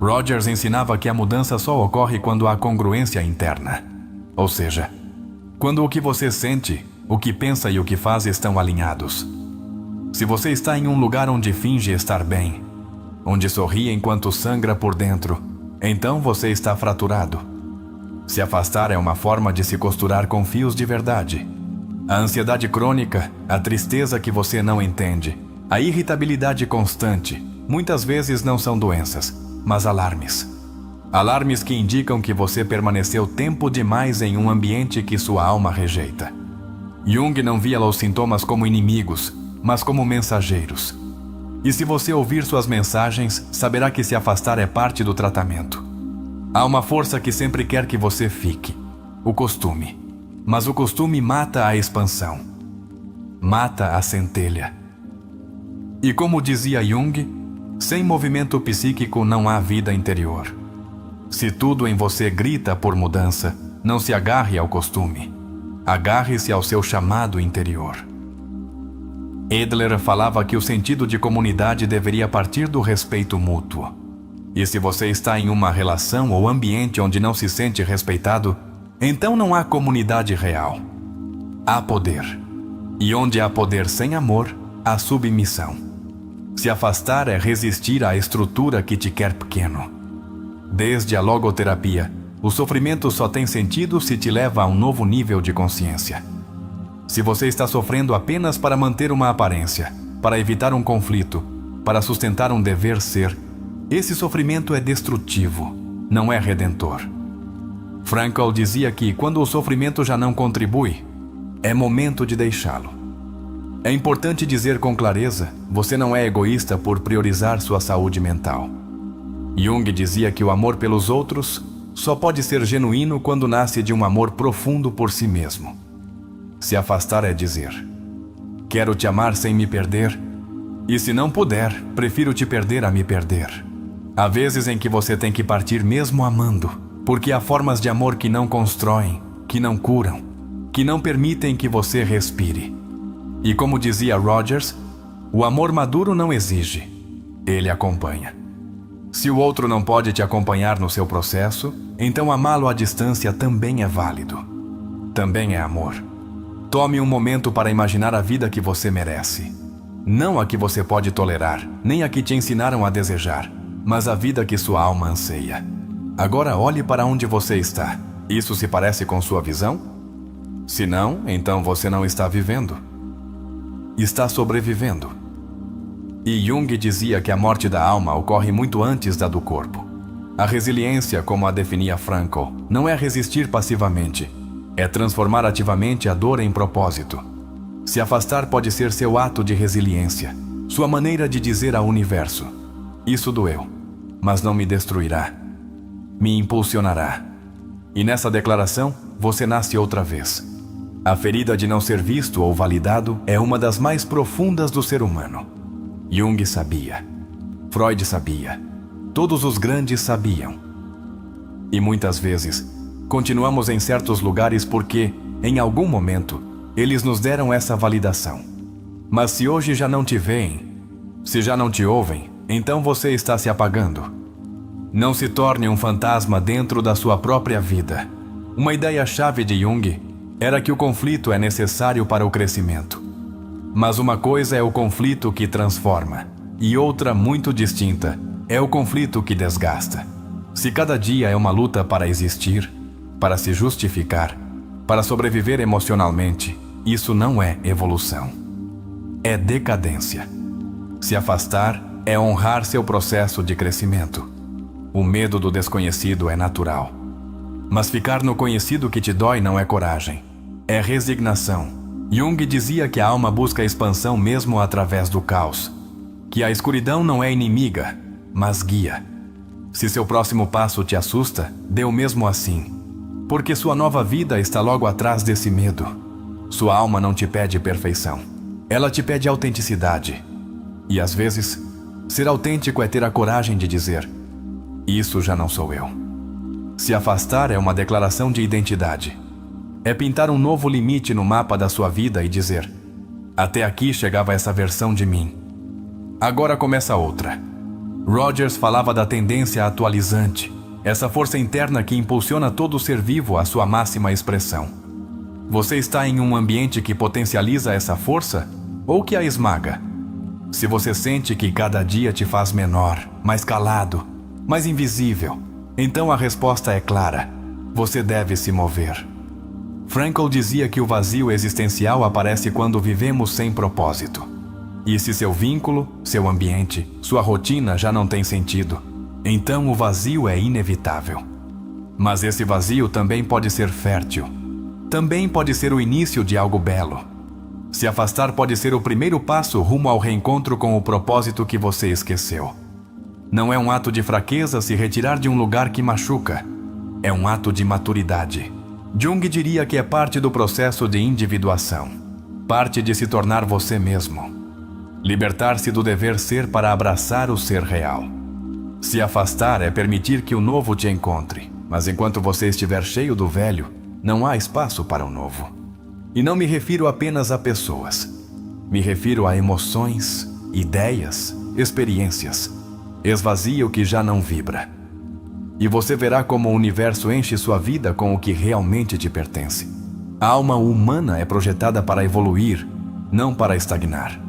Rogers ensinava que a mudança só ocorre quando há congruência interna. Ou seja, quando o que você sente, o que pensa e o que faz estão alinhados. Se você está em um lugar onde finge estar bem, onde sorri enquanto sangra por dentro, então você está fraturado. Se afastar é uma forma de se costurar com fios de verdade. A ansiedade crônica, a tristeza que você não entende, a irritabilidade constante, muitas vezes não são doenças, mas alarmes. Alarmes que indicam que você permaneceu tempo demais em um ambiente que sua alma rejeita. Jung não via os sintomas como inimigos, mas como mensageiros. E se você ouvir suas mensagens, saberá que se afastar é parte do tratamento. Há uma força que sempre quer que você fique: o costume. Mas o costume mata a expansão. Mata a centelha. E como dizia Jung, sem movimento psíquico não há vida interior. Se tudo em você grita por mudança, não se agarre ao costume. Agarre-se ao seu chamado interior. Adler falava que o sentido de comunidade deveria partir do respeito mútuo. E se você está em uma relação ou ambiente onde não se sente respeitado, então não há comunidade real. Há poder. E onde há poder sem amor, há submissão. Se afastar é resistir à estrutura que te quer pequeno. Desde a logoterapia, o sofrimento só tem sentido se te leva a um novo nível de consciência. Se você está sofrendo apenas para manter uma aparência, para evitar um conflito, para sustentar um dever ser, esse sofrimento é destrutivo, não é redentor. Frankl dizia que quando o sofrimento já não contribui, é momento de deixá-lo. É importante dizer com clareza, você não é egoísta por priorizar sua saúde mental. Jung dizia que o amor pelos outros só pode ser genuíno quando nasce de um amor profundo por si mesmo. Se afastar é dizer: quero te amar sem me perder, e se não puder, prefiro te perder a me perder. Há vezes em que você tem que partir mesmo amando, porque há formas de amor que não constroem, que não curam, que não permitem que você respire. E como dizia Rogers, o amor maduro não exige, ele acompanha. Se o outro não pode te acompanhar no seu processo, então amá-lo à distância também é válido. Também é amor. Tome um momento para imaginar a vida que você merece. Não a que você pode tolerar, nem a que te ensinaram a desejar, mas a vida que sua alma anseia. Agora olhe para onde você está. Isso se parece com sua visão? Se não, então você não está vivendo. Está sobrevivendo. E Jung dizia que a morte da alma ocorre muito antes da do corpo. A resiliência, como a definia Frankl, não é resistir passivamente, é transformar ativamente a dor em propósito. Se afastar pode ser seu ato de resiliência, sua maneira de dizer ao universo: isso doeu, mas não me destruirá, me impulsionará. E nessa declaração, você nasce outra vez. A ferida de não ser visto ou validado é uma das mais profundas do ser humano. Jung sabia. Freud sabia. Todos os grandes sabiam. E muitas vezes, continuamos em certos lugares porque, em algum momento, eles nos deram essa validação. Mas se hoje já não te veem, se já não te ouvem, então você está se apagando. Não se torne um fantasma dentro da sua própria vida. Uma ideia-chave de Jung era que o conflito é necessário para o crescimento. Mas uma coisa é o conflito que transforma, e outra muito distinta é o conflito que desgasta. Se cada dia é uma luta para existir, para se justificar, para sobreviver emocionalmente, isso não é evolução. É decadência. Se afastar é honrar seu processo de crescimento. O medo do desconhecido é natural. Mas ficar no conhecido que te dói não é coragem. É resignação. Jung dizia que a alma busca a expansão mesmo através do caos. Que a escuridão não é inimiga, mas guia. Se seu próximo passo te assusta, dê o mesmo assim. Porque sua nova vida está logo atrás desse medo. Sua alma não te pede perfeição. Ela te pede autenticidade. E às vezes, ser autêntico é ter a coragem de dizer: isso já não sou eu. Se afastar é uma declaração de identidade. É pintar um novo limite no mapa da sua vida e dizer: até aqui chegava essa versão de mim. Agora começa outra. Rogers falava da tendência atualizante, essa força interna que impulsiona todo ser vivo à sua máxima expressão. Você está em um ambiente que potencializa essa força ou que a esmaga? Se você sente que cada dia te faz menor, mais calado, mais invisível, então a resposta é clara: você deve se mover. Frankl dizia que o vazio existencial aparece quando vivemos sem propósito. E se seu vínculo, seu ambiente, sua rotina já não tem sentido, então o vazio é inevitável. Mas esse vazio também pode ser fértil. Também pode ser o início de algo belo. Se afastar pode ser o primeiro passo rumo ao reencontro com o propósito que você esqueceu. Não é um ato de fraqueza se retirar de um lugar que machuca. É um ato de maturidade. Jung diria que é parte do processo de individuação. Parte de se tornar você mesmo. Libertar-se do dever ser para abraçar o ser real. Se afastar é permitir que o novo te encontre. Mas enquanto você estiver cheio do velho, não há espaço para o novo. E não me refiro apenas a pessoas. Me refiro a emoções, ideias, experiências. Esvazia o que já não vibra. E você verá como o universo enche sua vida com o que realmente te pertence. A alma humana é projetada para evoluir, não para estagnar.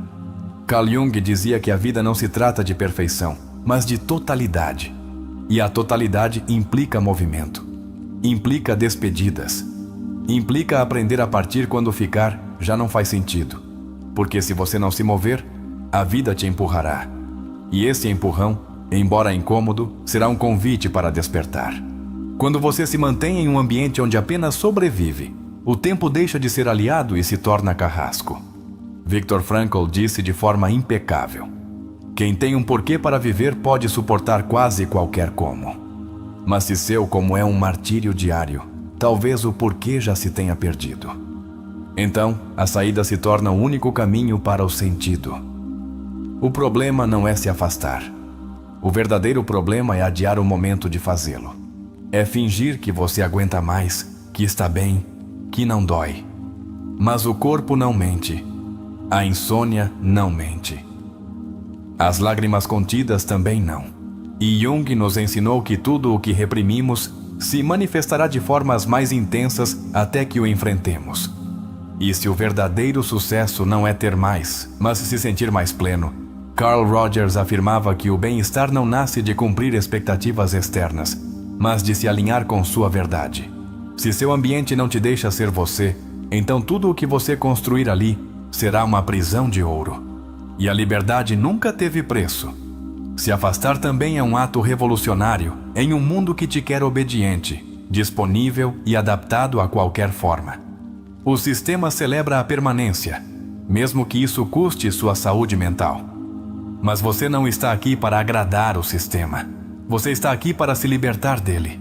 Carl Jung dizia que a vida não se trata de perfeição, mas de totalidade. E a totalidade implica movimento, implica despedidas, implica aprender a partir quando ficar já não faz sentido. Porque se você não se mover, a vida te empurrará. E esse empurrão, embora incômodo, será um convite para despertar. Quando você se mantém em um ambiente onde apenas sobrevive, o tempo deixa de ser aliado e se torna carrasco. Viktor Frankl disse de forma impecável: quem tem um porquê para viver pode suportar quase qualquer como. Mas se seu como é um martírio diário, talvez o porquê já se tenha perdido. Então, a saída se torna o único caminho para o sentido. O problema não é se afastar. O verdadeiro problema é adiar o momento de fazê-lo. É fingir que você aguenta mais, que está bem, que não dói. Mas o corpo não mente. A insônia não mente. As lágrimas contidas também não. E Jung nos ensinou que tudo o que reprimimos se manifestará de formas mais intensas até que o enfrentemos. E se o verdadeiro sucesso não é ter mais, mas se sentir mais pleno, Carl Rogers afirmava que o bem-estar não nasce de cumprir expectativas externas, mas de se alinhar com sua verdade. Se seu ambiente não te deixa ser você, então tudo o que você construir ali será uma prisão de ouro. E a liberdade nunca teve preço. Se afastar também é um ato revolucionário em um mundo que te quer obediente, disponível e adaptado a qualquer forma. O sistema celebra a permanência, mesmo que isso custe sua saúde mental. Mas você não está aqui para agradar o sistema. Você está aqui para se libertar dele.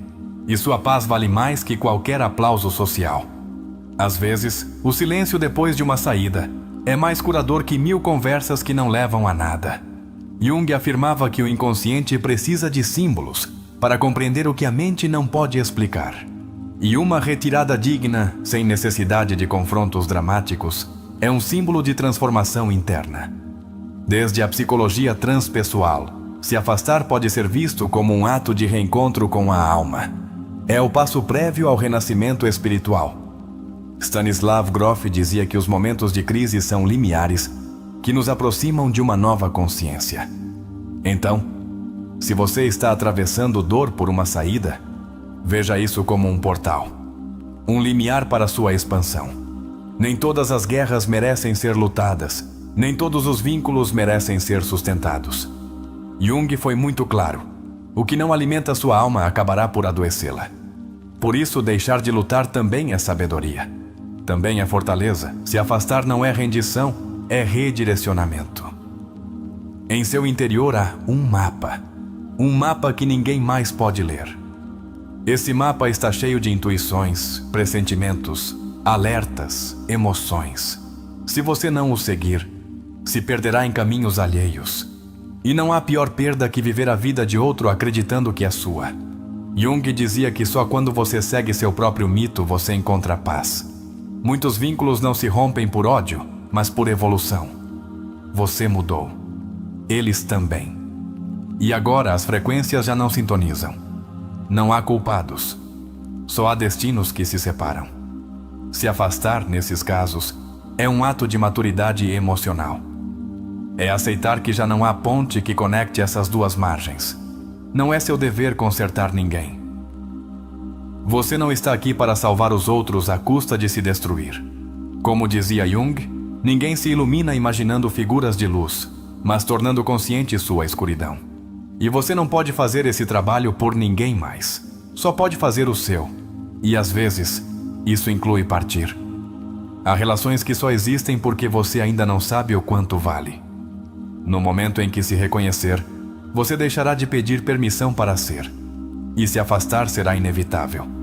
E sua paz vale mais que qualquer aplauso social. Às vezes, o silêncio depois de uma saída é mais curador que 1000 conversas que não levam a nada. Jung afirmava que o inconsciente precisa de símbolos para compreender o que a mente não pode explicar. E uma retirada digna, sem necessidade de confrontos dramáticos, é um símbolo de transformação interna. Desde a psicologia transpessoal, se afastar pode ser visto como um ato de reencontro com a alma. É o passo prévio ao renascimento espiritual. Stanislav Grof dizia que os momentos de crise são limiares que nos aproximam de uma nova consciência. Então, se você está atravessando dor por uma saída, veja isso como um portal, um limiar para sua expansão. Nem todas as guerras merecem ser lutadas, nem todos os vínculos merecem ser sustentados. Jung foi muito claro: o que não alimenta sua alma acabará por adoecê-la. Por isso, deixar de lutar também é sabedoria. Também é fortaleza. Se afastar não é rendição, é redirecionamento. Em seu interior há um mapa que ninguém mais pode ler. Esse mapa está cheio de intuições, pressentimentos, alertas, emoções. Se você não o seguir, se perderá em caminhos alheios. E não há pior perda que viver a vida de outro acreditando que é sua. Jung dizia que só quando você segue seu próprio mito você encontra paz. Muitos vínculos não se rompem por ódio, mas por evolução. Você mudou. Eles também. E agora as frequências já não sintonizam. Não há culpados. Só há destinos que se separam. Se afastar, nesses casos, é um ato de maturidade emocional. É aceitar que já não há ponte que conecte essas duas margens. Não é seu dever consertar ninguém. Você não está aqui para salvar os outros à custa de se destruir. Como dizia Jung, ninguém se ilumina imaginando figuras de luz, mas tornando consciente sua escuridão. E você não pode fazer esse trabalho por ninguém mais. Só pode fazer o seu. E às vezes, isso inclui partir. Há relações que só existem porque você ainda não sabe o quanto vale. No momento em que se reconhecer, você deixará de pedir permissão para ser. E se afastar será inevitável.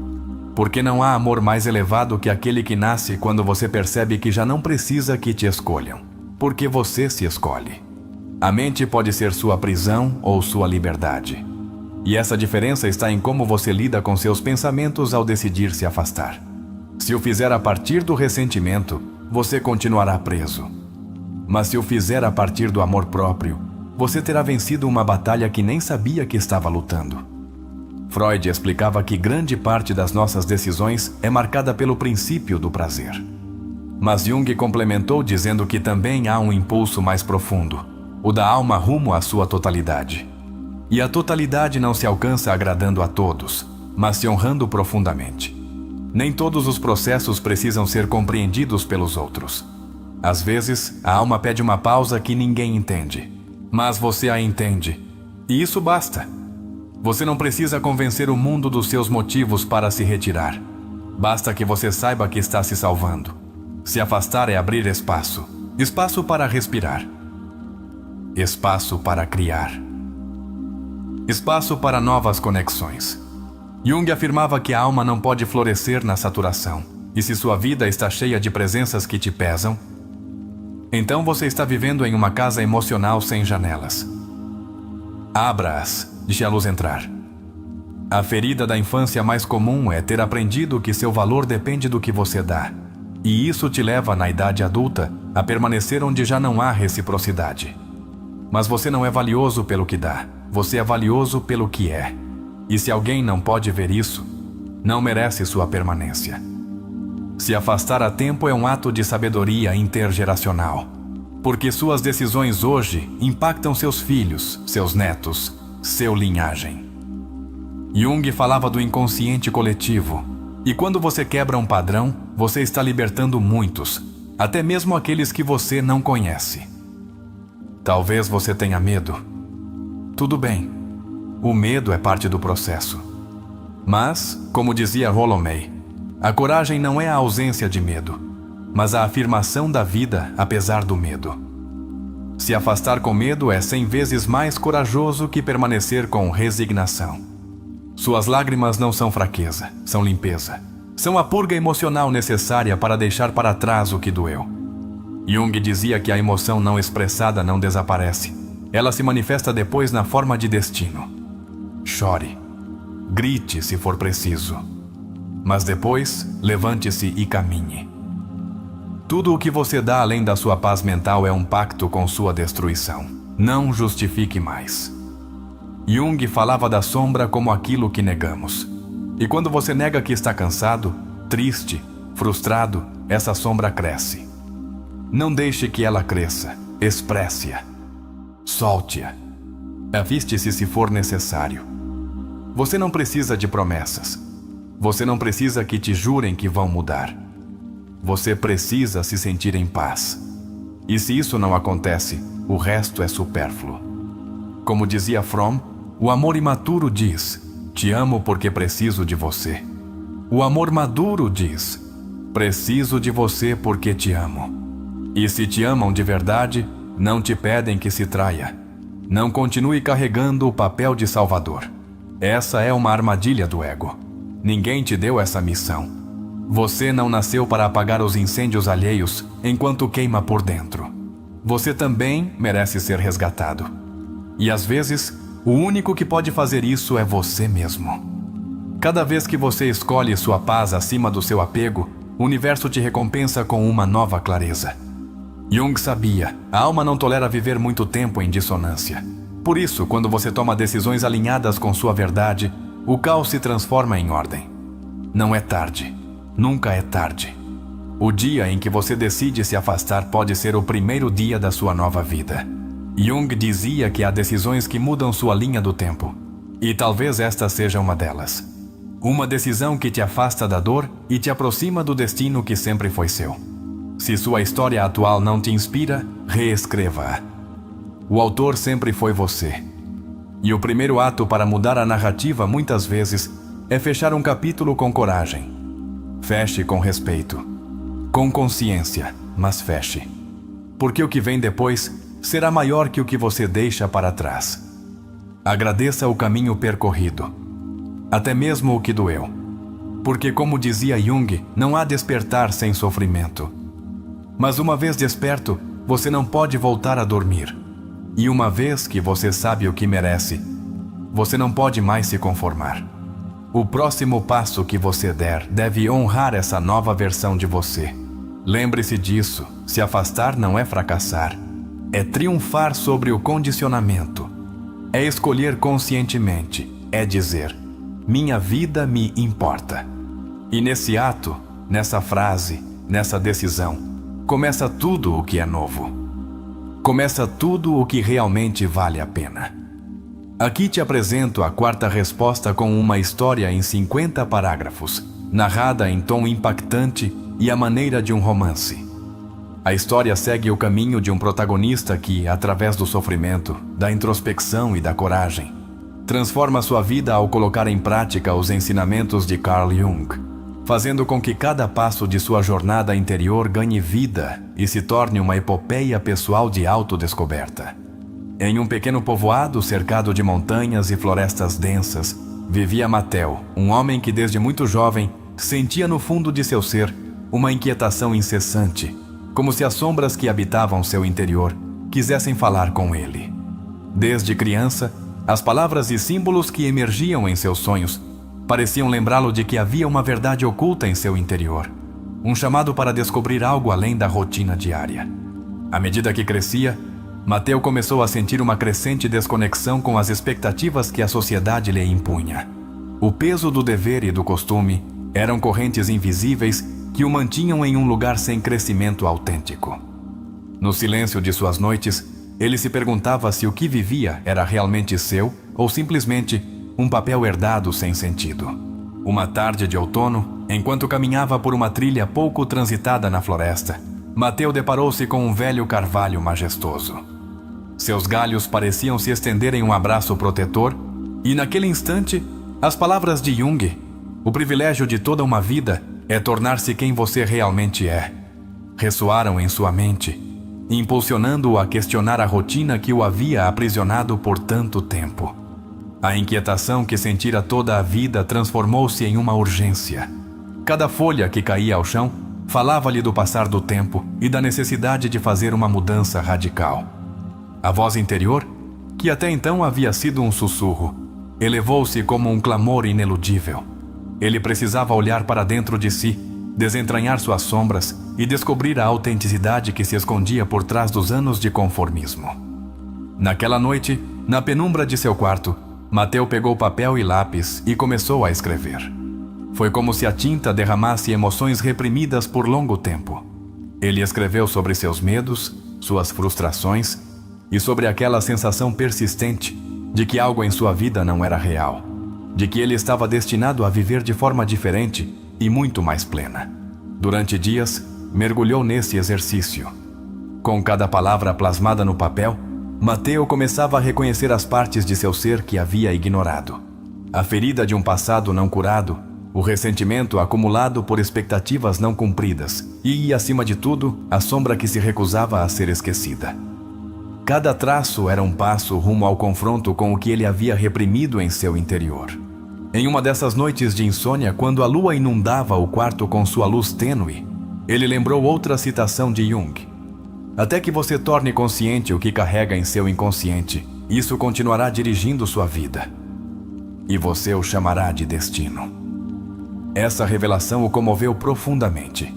Porque não há amor mais elevado que aquele que nasce quando você percebe que já não precisa que te escolham, porque você se escolhe. A mente pode ser sua prisão ou sua liberdade. E essa diferença está em como você lida com seus pensamentos ao decidir se afastar. Se o fizer a partir do ressentimento, você continuará preso. Mas se o fizer a partir do amor próprio, você terá vencido uma batalha que nem sabia que estava lutando. Freud explicava que grande parte das nossas decisões é marcada pelo princípio do prazer. Mas Jung complementou dizendo que também há um impulso mais profundo, o da alma rumo à sua totalidade. E a totalidade não se alcança agradando a todos, mas se honrando profundamente. Nem todos os processos precisam ser compreendidos pelos outros. Às vezes, a alma pede uma pausa que ninguém entende, mas você a entende, e isso basta. Você não precisa convencer o mundo dos seus motivos para se retirar. Basta que você saiba que está se salvando. Se afastar é abrir espaço. Espaço para respirar. Espaço para criar. Espaço para novas conexões. Jung afirmava que a alma não pode florescer na saturação. E se sua vida está cheia de presenças que te pesam, então você está vivendo em uma casa emocional sem janelas. Abra-as, deixe a luz entrar. A ferida da infância mais comum é ter aprendido que seu valor depende do que você dá. E isso te leva, na idade adulta, a permanecer onde já não há reciprocidade. Mas você não é valioso pelo que dá, você é valioso pelo que é. E se alguém não pode ver isso, não merece sua permanência. Se afastar a tempo é um ato de sabedoria intergeracional, porque suas decisões hoje impactam seus filhos, seus netos, seu linhagem. Jung falava do inconsciente coletivo, e quando você quebra um padrão, você está libertando muitos, até mesmo aqueles que você não conhece. Talvez você tenha medo. Tudo bem, o medo é parte do processo. Mas, como dizia Rollo May, a coragem não é a ausência de medo, mas a afirmação da vida apesar do medo. Se afastar com medo é 100 vezes mais corajoso que permanecer com resignação. Suas lágrimas não são fraqueza, são limpeza. São a purga emocional necessária para deixar para trás o que doeu. Jung dizia que a emoção não expressada não desaparece. Ela se manifesta depois na forma de destino. Chore. Grite se for preciso. Mas depois, levante-se e caminhe. Tudo o que você dá além da sua paz mental é um pacto com sua destruição. Não justifique mais. Jung falava da sombra como aquilo que negamos. E quando você nega que está cansado, triste, frustrado, essa sombra cresce. Não deixe que ela cresça. Expresse-a. Solte-a. Aviste-se se for necessário. Você não precisa de promessas. Você não precisa que te jurem que vão mudar. Você precisa se sentir em paz. E se isso não acontece, o resto é supérfluo. Como dizia Fromm, o amor imaturo diz: te amo porque preciso de você. O amor maduro diz: preciso de você porque te amo. E se te amam de verdade, não te pedem que se traia. Não continue carregando o papel de salvador. Essa é uma armadilha do ego. Ninguém te deu essa missão. Você não nasceu para apagar os incêndios alheios enquanto queima por dentro. Você também merece ser resgatado. E às vezes, o único que pode fazer isso é você mesmo. Cada vez que você escolhe sua paz acima do seu apego, o universo te recompensa com uma nova clareza. Jung sabia, a alma não tolera viver muito tempo em dissonância. Por isso, quando você toma decisões alinhadas com sua verdade, o caos se transforma em ordem. Não é tarde. Nunca é tarde. O dia em que você decide se afastar pode ser o primeiro dia da sua nova vida. Jung dizia que há decisões que mudam sua linha do tempo. E talvez esta seja uma delas. Uma decisão que te afasta da dor e te aproxima do destino que sempre foi seu. Se sua história atual não te inspira, reescreva-a. O autor sempre foi você. E o primeiro ato para mudar a narrativa, muitas vezes, é fechar um capítulo com coragem. Feche com respeito. Com consciência, mas feche. Porque o que vem depois será maior que o que você deixa para trás. Agradeça o caminho percorrido. Até mesmo o que doeu. Porque, como dizia Jung, não há despertar sem sofrimento. Mas uma vez desperto, você não pode voltar a dormir. E uma vez que você sabe o que merece, você não pode mais se conformar. O próximo passo que você der deve honrar essa nova versão de você. Lembre-se disso, se afastar não é fracassar. É triunfar sobre o condicionamento. É escolher conscientemente, é dizer, minha vida me importa. E nesse ato, nessa frase, nessa decisão, começa tudo o que é novo. Começa tudo o que realmente vale a pena. Aqui te apresento a quarta resposta com uma história em 50 parágrafos, narrada em tom impactante e à maneira de um romance. A história segue o caminho de um protagonista que, através do sofrimento, da introspecção e da coragem, transforma sua vida ao colocar em prática os ensinamentos de Carl Jung, fazendo com que cada passo de sua jornada interior ganhe vida e se torne uma epopeia pessoal de autodescoberta. Em um pequeno povoado cercado de montanhas e florestas densas, vivia Mateo, um homem que desde muito jovem sentia no fundo de seu ser uma inquietação incessante, como se as sombras que habitavam seu interior quisessem falar com ele. Desde criança, as palavras e símbolos que emergiam em seus sonhos pareciam lembrá-lo de que havia uma verdade oculta em seu interior, um chamado para descobrir algo além da rotina diária. À medida que crescia, Mateo começou a sentir uma crescente desconexão com as expectativas que a sociedade lhe impunha. O peso do dever e do costume eram correntes invisíveis que o mantinham em um lugar sem crescimento autêntico. No silêncio de suas noites, ele se perguntava se o que vivia era realmente seu ou simplesmente um papel herdado sem sentido. Uma tarde de outono, enquanto caminhava por uma trilha pouco transitada na floresta, Mateo deparou-se com um velho carvalho majestoso. Seus galhos pareciam se estender em um abraço protetor, e naquele instante, as palavras de Jung, o privilégio de toda uma vida é tornar-se quem você realmente é, ressoaram em sua mente, impulsionando-o a questionar a rotina que o havia aprisionado por tanto tempo. A inquietação que sentira toda a vida transformou-se em uma urgência. Cada folha que caía ao chão falava-lhe do passar do tempo e da necessidade de fazer uma mudança radical. A voz interior, que até então havia sido um sussurro, elevou-se como um clamor ineludível. Ele precisava olhar para dentro de si, desentranhar suas sombras e descobrir a autenticidade que se escondia por trás dos anos de conformismo. Naquela noite, na penumbra de seu quarto, Mateo pegou papel e lápis e começou a escrever. Foi como se a tinta derramasse emoções reprimidas por longo tempo. Ele escreveu sobre seus medos, suas frustrações e sobre aquela sensação persistente de que algo em sua vida não era real, de que ele estava destinado a viver de forma diferente e muito mais plena. Durante dias, mergulhou nesse exercício. Com cada palavra plasmada no papel, Mateo começava a reconhecer as partes de seu ser que havia ignorado. A ferida de um passado não curado, o ressentimento acumulado por expectativas não cumpridas e, acima de tudo, a sombra que se recusava a ser esquecida. Cada traço era um passo rumo ao confronto com o que ele havia reprimido em seu interior. Em uma dessas noites de insônia, quando a lua inundava o quarto com sua luz tênue, ele lembrou outra citação de Jung. Até que você torne consciente o que carrega em seu inconsciente, isso continuará dirigindo sua vida. E você o chamará de destino. Essa revelação o comoveu profundamente,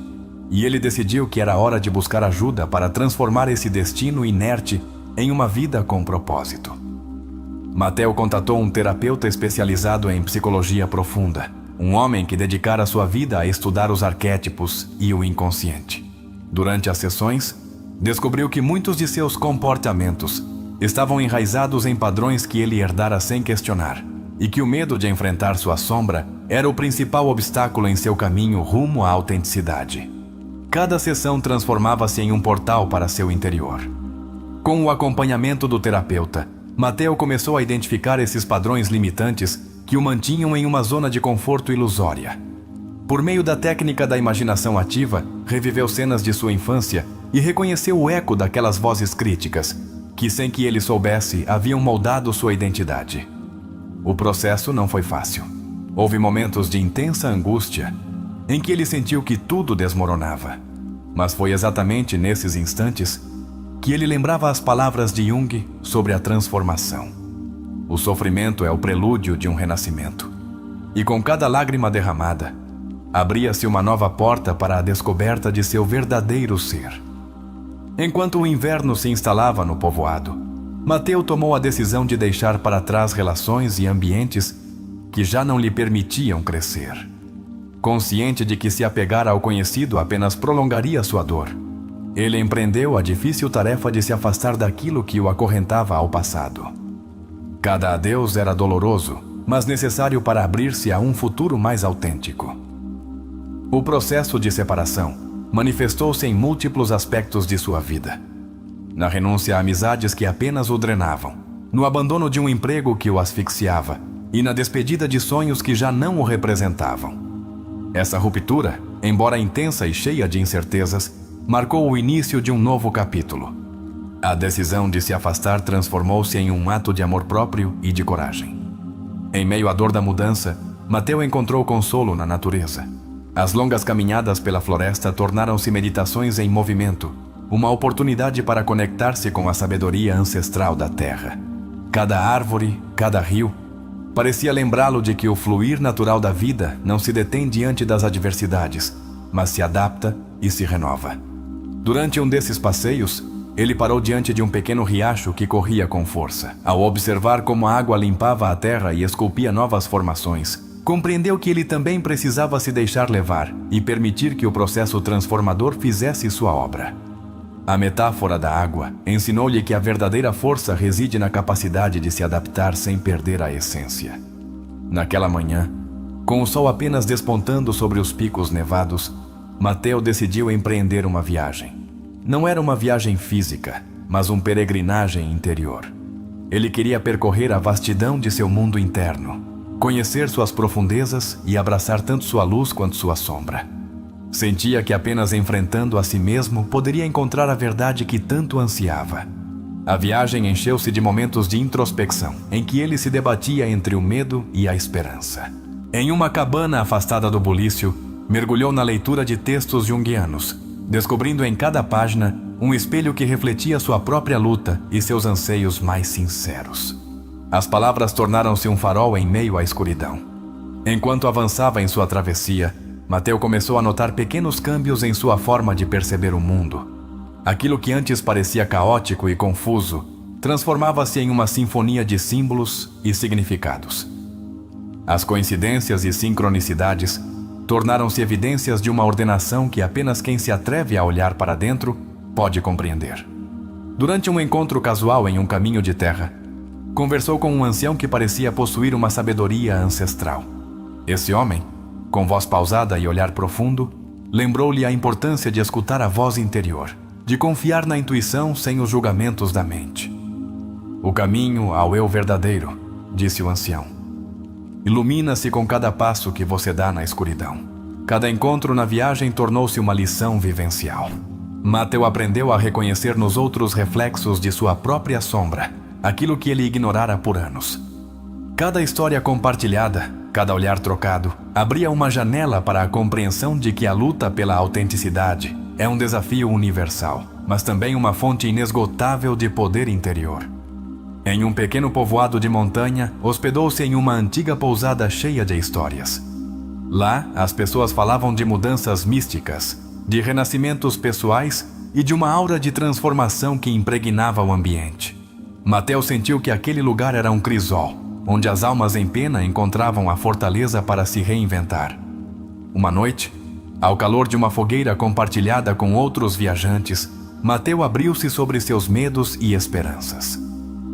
e ele decidiu que era hora de buscar ajuda para transformar esse destino inerte em uma vida com propósito. Mateo contatou um terapeuta especializado em psicologia profunda, um homem que dedicara sua vida a estudar os arquétipos e o inconsciente. Durante as sessões, descobriu que muitos de seus comportamentos estavam enraizados em padrões que ele herdara sem questionar, e que o medo de enfrentar sua sombra era o principal obstáculo em seu caminho rumo à autenticidade. Cada sessão transformava-se em um portal para seu interior. Com o acompanhamento do terapeuta, Mateo começou a identificar esses padrões limitantes que o mantinham em uma zona de conforto ilusória. Por meio da técnica da imaginação ativa, reviveu cenas de sua infância e reconheceu o eco daquelas vozes críticas, que sem que ele soubesse haviam moldado sua identidade. O processo não foi fácil. Houve momentos de intensa angústia, em que ele sentiu que tudo desmoronava. Mas foi exatamente nesses instantes que ele lembrava as palavras de Jung sobre a transformação. O sofrimento é o prelúdio de um renascimento. E com cada lágrima derramada, Abria-se uma nova porta para a descoberta de seu verdadeiro ser. Enquanto o inverno se instalava no povoado, Mateu tomou a decisão de deixar para trás relações e ambientes que já não lhe permitiam crescer. Consciente de que se apegar ao conhecido apenas prolongaria sua dor, ele empreendeu a difícil tarefa de se afastar daquilo que o acorrentava ao passado. Cada adeus era doloroso, mas necessário para abrir-se a um futuro mais autêntico. O processo de separação manifestou-se em múltiplos aspectos de sua vida. Na renúncia a amizades que apenas o drenavam, no abandono de um emprego que o asfixiava e na despedida de sonhos que já não o representavam. Essa ruptura, embora intensa e cheia de incertezas, marcou o início de um novo capítulo. A decisão de se afastar transformou-se em um ato de amor próprio e de coragem. Em meio à dor da mudança, Mateu encontrou consolo na natureza. As longas caminhadas pela floresta tornaram-se meditações em movimento, uma oportunidade para conectar-se com a sabedoria ancestral da terra. Cada árvore, cada rio, parecia lembrá-lo de que o fluir natural da vida não se detém diante das adversidades, mas se adapta e se renova. Durante um desses passeios, ele parou diante de um pequeno riacho que corria com força. Ao observar como a água limpava a terra e esculpia novas formações, compreendeu que ele também precisava se deixar levar e permitir que o processo transformador fizesse sua obra. A metáfora da água ensinou-lhe que a verdadeira força reside na capacidade de se adaptar sem perder a essência. Naquela manhã, com o sol apenas despontando sobre os picos nevados, Mateu decidiu empreender uma viagem. Não era uma viagem física, mas uma peregrinagem interior. Ele queria percorrer a vastidão de seu mundo interno, conhecer suas profundezas e abraçar tanto sua luz quanto sua sombra. Sentia que apenas enfrentando a si mesmo poderia encontrar a verdade que tanto ansiava. A viagem encheu-se de momentos de introspecção, em que ele se debatia entre o medo e a esperança. Em uma cabana afastada do bulício, mergulhou na leitura de textos junguianos, descobrindo em cada página um espelho que refletia sua própria luta e seus anseios mais sinceros. As palavras tornaram-se um farol em meio à escuridão. Enquanto avançava em sua travessia, Mateu começou a notar pequenos câmbios em sua forma de perceber o mundo. Aquilo que antes parecia caótico e confuso, transformava-se em uma sinfonia de símbolos e significados. As coincidências e sincronicidades tornaram-se evidências de uma ordenação que apenas quem se atreve a olhar para dentro pode compreender. Durante um encontro casual em um caminho de terra, conversou com um ancião que parecia possuir uma sabedoria ancestral. Esse homem, com voz pausada e olhar profundo, lembrou-lhe a importância de escutar a voz interior, de confiar na intuição sem os julgamentos da mente. O caminho ao eu verdadeiro, disse o ancião, ilumina-se com cada passo que você dá na escuridão. Cada encontro na viagem tornou-se uma lição vivencial. Mateu aprendeu a reconhecer nos outros reflexos de sua própria sombra, aquilo que ele ignorara por anos. Cada história compartilhada, cada olhar trocado, abria uma janela para a compreensão de que a luta pela autenticidade é um desafio universal, mas também uma fonte inesgotável de poder interior. Em um pequeno povoado de montanha, hospedou-se em uma antiga pousada cheia de histórias. Lá, as pessoas falavam de mudanças místicas, de renascimentos pessoais e de uma aura de transformação que impregnava o ambiente. Mateu sentiu que aquele lugar era um crisol, onde as almas em pena encontravam a fortaleza para se reinventar. Uma noite, ao calor de uma fogueira compartilhada com outros viajantes, Mateu abriu-se sobre seus medos e esperanças.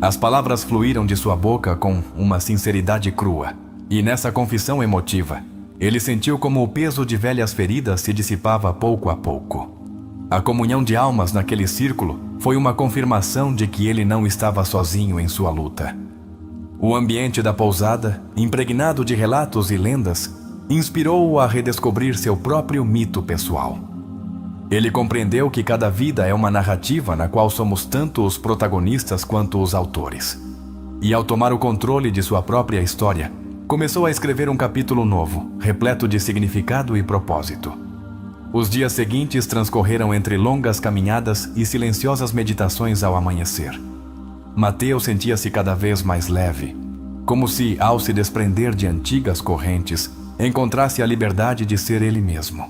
As palavras fluíram de sua boca com uma sinceridade crua, e nessa confissão emotiva, ele sentiu como o peso de velhas feridas se dissipava pouco a pouco. A comunhão de almas naquele círculo foi uma confirmação de que ele não estava sozinho em sua luta. O ambiente da pousada, impregnado de relatos e lendas, inspirou-o a redescobrir seu próprio mito pessoal. Ele compreendeu que cada vida é uma narrativa na qual somos tanto os protagonistas quanto os autores. E ao tomar o controle de sua própria história, começou a escrever um capítulo novo, repleto de significado e propósito. Os dias seguintes transcorreram entre longas caminhadas e silenciosas meditações ao amanhecer. Mateu sentia-se cada vez mais leve, como se, ao se desprender de antigas correntes, encontrasse a liberdade de ser ele mesmo.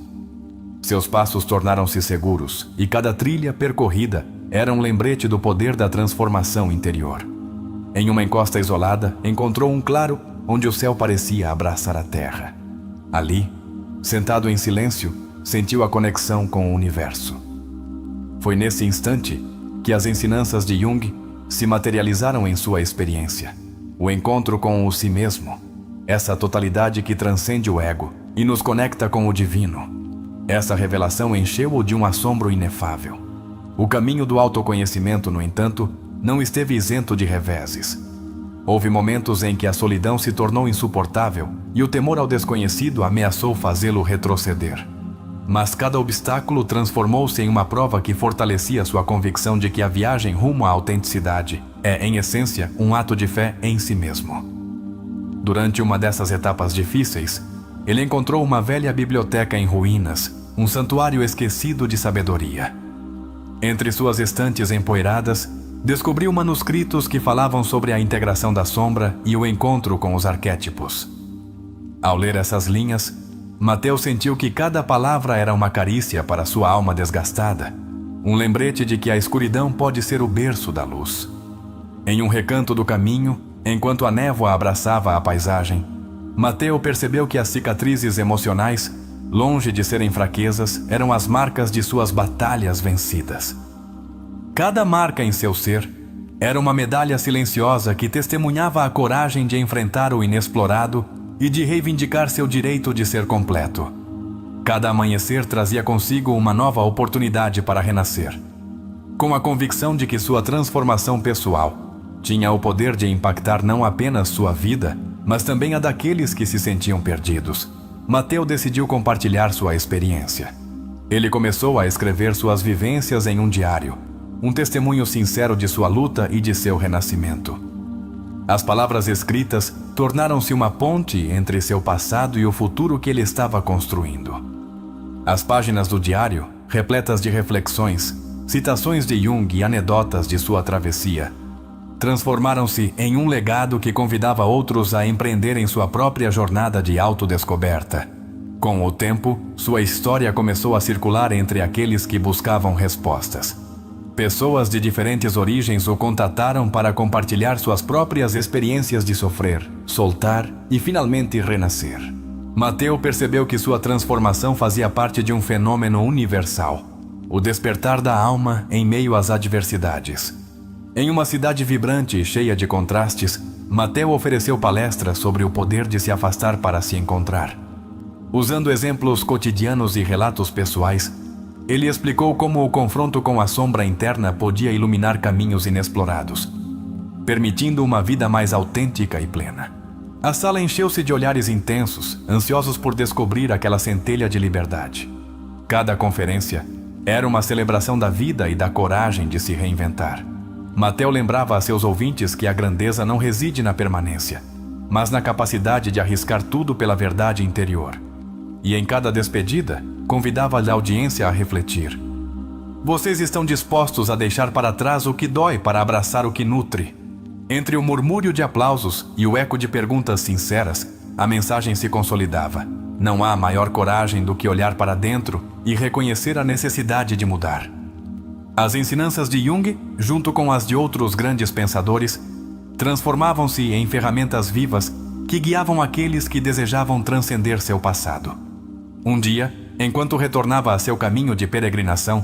Seus passos tornaram-se seguros e cada trilha percorrida era um lembrete do poder da transformação interior. Em uma encosta isolada, encontrou um claro onde o céu parecia abraçar a terra. Ali, sentado em silêncio, sentiu a conexão com o universo. Foi nesse instante que as ensinanças de Jung se materializaram em sua experiência. O encontro com o si mesmo, essa totalidade que transcende o ego e nos conecta com o divino. Essa revelação encheu-o de um assombro inefável. O caminho do autoconhecimento, no entanto, não esteve isento de reveses. Houve momentos em que a solidão se tornou insuportável e o temor ao desconhecido ameaçou fazê-lo retroceder. Mas cada obstáculo transformou-se em uma prova que fortalecia sua convicção de que a viagem rumo à autenticidade é, em essência, um ato de fé em si mesmo. Durante uma dessas etapas difíceis, ele encontrou uma velha biblioteca em ruínas, um santuário esquecido de sabedoria. Entre suas estantes empoeiradas, descobriu manuscritos que falavam sobre a integração da sombra e o encontro com os arquétipos. Ao ler essas linhas, Mateus sentiu que cada palavra era uma carícia para sua alma desgastada, um lembrete de que a escuridão pode ser o berço da luz. Em um recanto do caminho, enquanto a névoa abraçava a paisagem, Mateus percebeu que as cicatrizes emocionais, longe de serem fraquezas, eram as marcas de suas batalhas vencidas. Cada marca em seu ser era uma medalha silenciosa que testemunhava a coragem de enfrentar o inexplorado e de reivindicar seu direito de ser completo. Cada amanhecer trazia consigo uma nova oportunidade para renascer, com a convicção de que sua transformação pessoal tinha o poder de impactar não apenas sua vida, mas também a daqueles que se sentiam perdidos. Mateus decidiu compartilhar sua experiência. Ele começou a escrever suas vivências em um diário, um testemunho sincero de sua luta e de seu renascimento. As palavras escritas tornaram-se uma ponte entre seu passado e o futuro que ele estava construindo. As páginas do diário, repletas de reflexões, citações de Jung e anedotas de sua travessia, transformaram-se em um legado que convidava outros a empreenderem sua própria jornada de autodescoberta. Com o tempo, sua história começou a circular entre aqueles que buscavam respostas. Pessoas de diferentes origens o contataram para compartilhar suas próprias experiências de sofrer, soltar e finalmente renascer. Mateus percebeu que sua transformação fazia parte de um fenômeno universal, o despertar da alma em meio às adversidades. Em uma cidade vibrante e cheia de contrastes, Mateus ofereceu palestras sobre o poder de se afastar para se encontrar. Usando exemplos cotidianos e relatos pessoais, ele explicou como o confronto com a sombra interna podia iluminar caminhos inexplorados, permitindo uma vida mais autêntica e plena. A sala encheu-se de olhares intensos, ansiosos por descobrir aquela centelha de liberdade. Cada conferência era uma celebração da vida e da coragem de se reinventar. Mateus lembrava a seus ouvintes que a grandeza não reside na permanência, mas na capacidade de arriscar tudo pela verdade interior. E em cada despedida, convidava a audiência a refletir. Vocês estão dispostos a deixar para trás o que dói para abraçar o que nutre? Entre o murmúrio de aplausos e o eco de perguntas sinceras, a mensagem se consolidava. Não há maior coragem do que olhar para dentro e reconhecer a necessidade de mudar. As ensinanças de Jung, junto com as de outros grandes pensadores, transformavam-se em ferramentas vivas que guiavam aqueles que desejavam transcender seu passado. Um dia, enquanto retornava a seu caminho de peregrinação,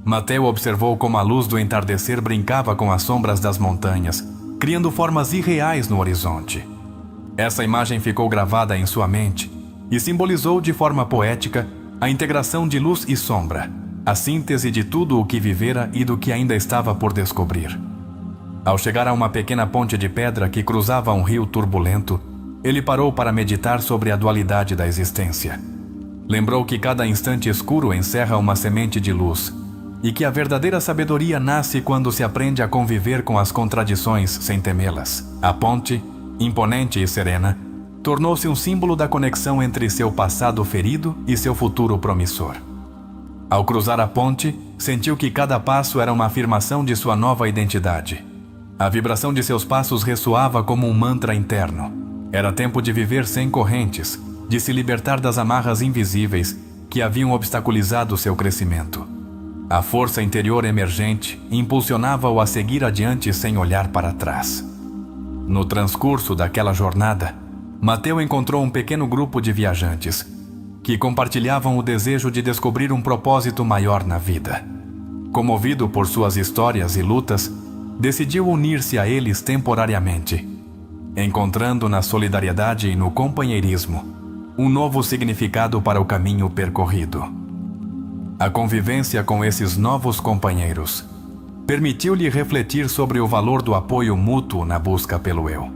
Mateus observou como a luz do entardecer brincava com as sombras das montanhas, criando formas irreais no horizonte. Essa imagem ficou gravada em sua mente e simbolizou de forma poética a integração de luz e sombra, a síntese de tudo o que vivera e do que ainda estava por descobrir. Ao chegar a uma pequena ponte de pedra que cruzava um rio turbulento, ele parou para meditar sobre a dualidade da existência. Lembrou que cada instante escuro encerra uma semente de luz e que a verdadeira sabedoria nasce quando se aprende a conviver com as contradições sem temê-las. A ponte, imponente e serena, tornou-se um símbolo da conexão entre seu passado ferido e seu futuro promissor. Ao cruzar a ponte, sentiu que cada passo era uma afirmação de sua nova identidade. A vibração de seus passos ressoava como um mantra interno. Era tempo de viver sem correntes, de se libertar das amarras invisíveis que haviam obstaculizado seu crescimento. A força interior emergente impulsionava-o a seguir adiante sem olhar para trás. No transcurso daquela jornada, Mateu encontrou um pequeno grupo de viajantes que compartilhavam o desejo de descobrir um propósito maior na vida. Comovido por suas histórias e lutas, decidiu unir-se a eles temporariamente, encontrando na solidariedade e no companheirismo um novo significado para o caminho percorrido. A convivência com esses novos companheiros permitiu-lhe refletir sobre o valor do apoio mútuo na busca pelo eu.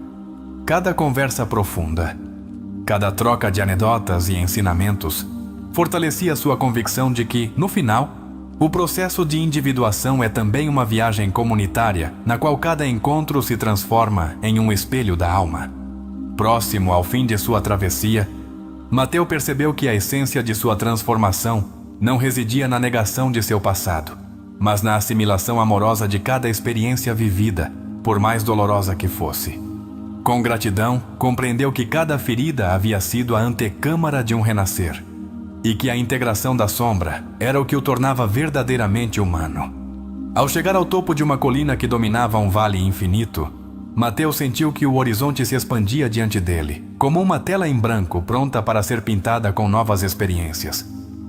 Cada conversa profunda, cada troca de anedotas e ensinamentos fortalecia sua convicção de que, no final, o processo de individuação é também uma viagem comunitária na qual cada encontro se transforma em um espelho da alma. Próximo ao fim de sua travessia, Mateu percebeu que a essência de sua transformação não residia na negação de seu passado, mas na assimilação amorosa de cada experiência vivida, por mais dolorosa que fosse. Com gratidão, compreendeu que cada ferida havia sido a antecâmara de um renascer, e que a integração da sombra era o que o tornava verdadeiramente humano. Ao chegar ao topo de uma colina que dominava um vale infinito, Mateu sentiu que o horizonte se expandia diante dele, como uma tela em branco pronta para ser pintada com novas experiências.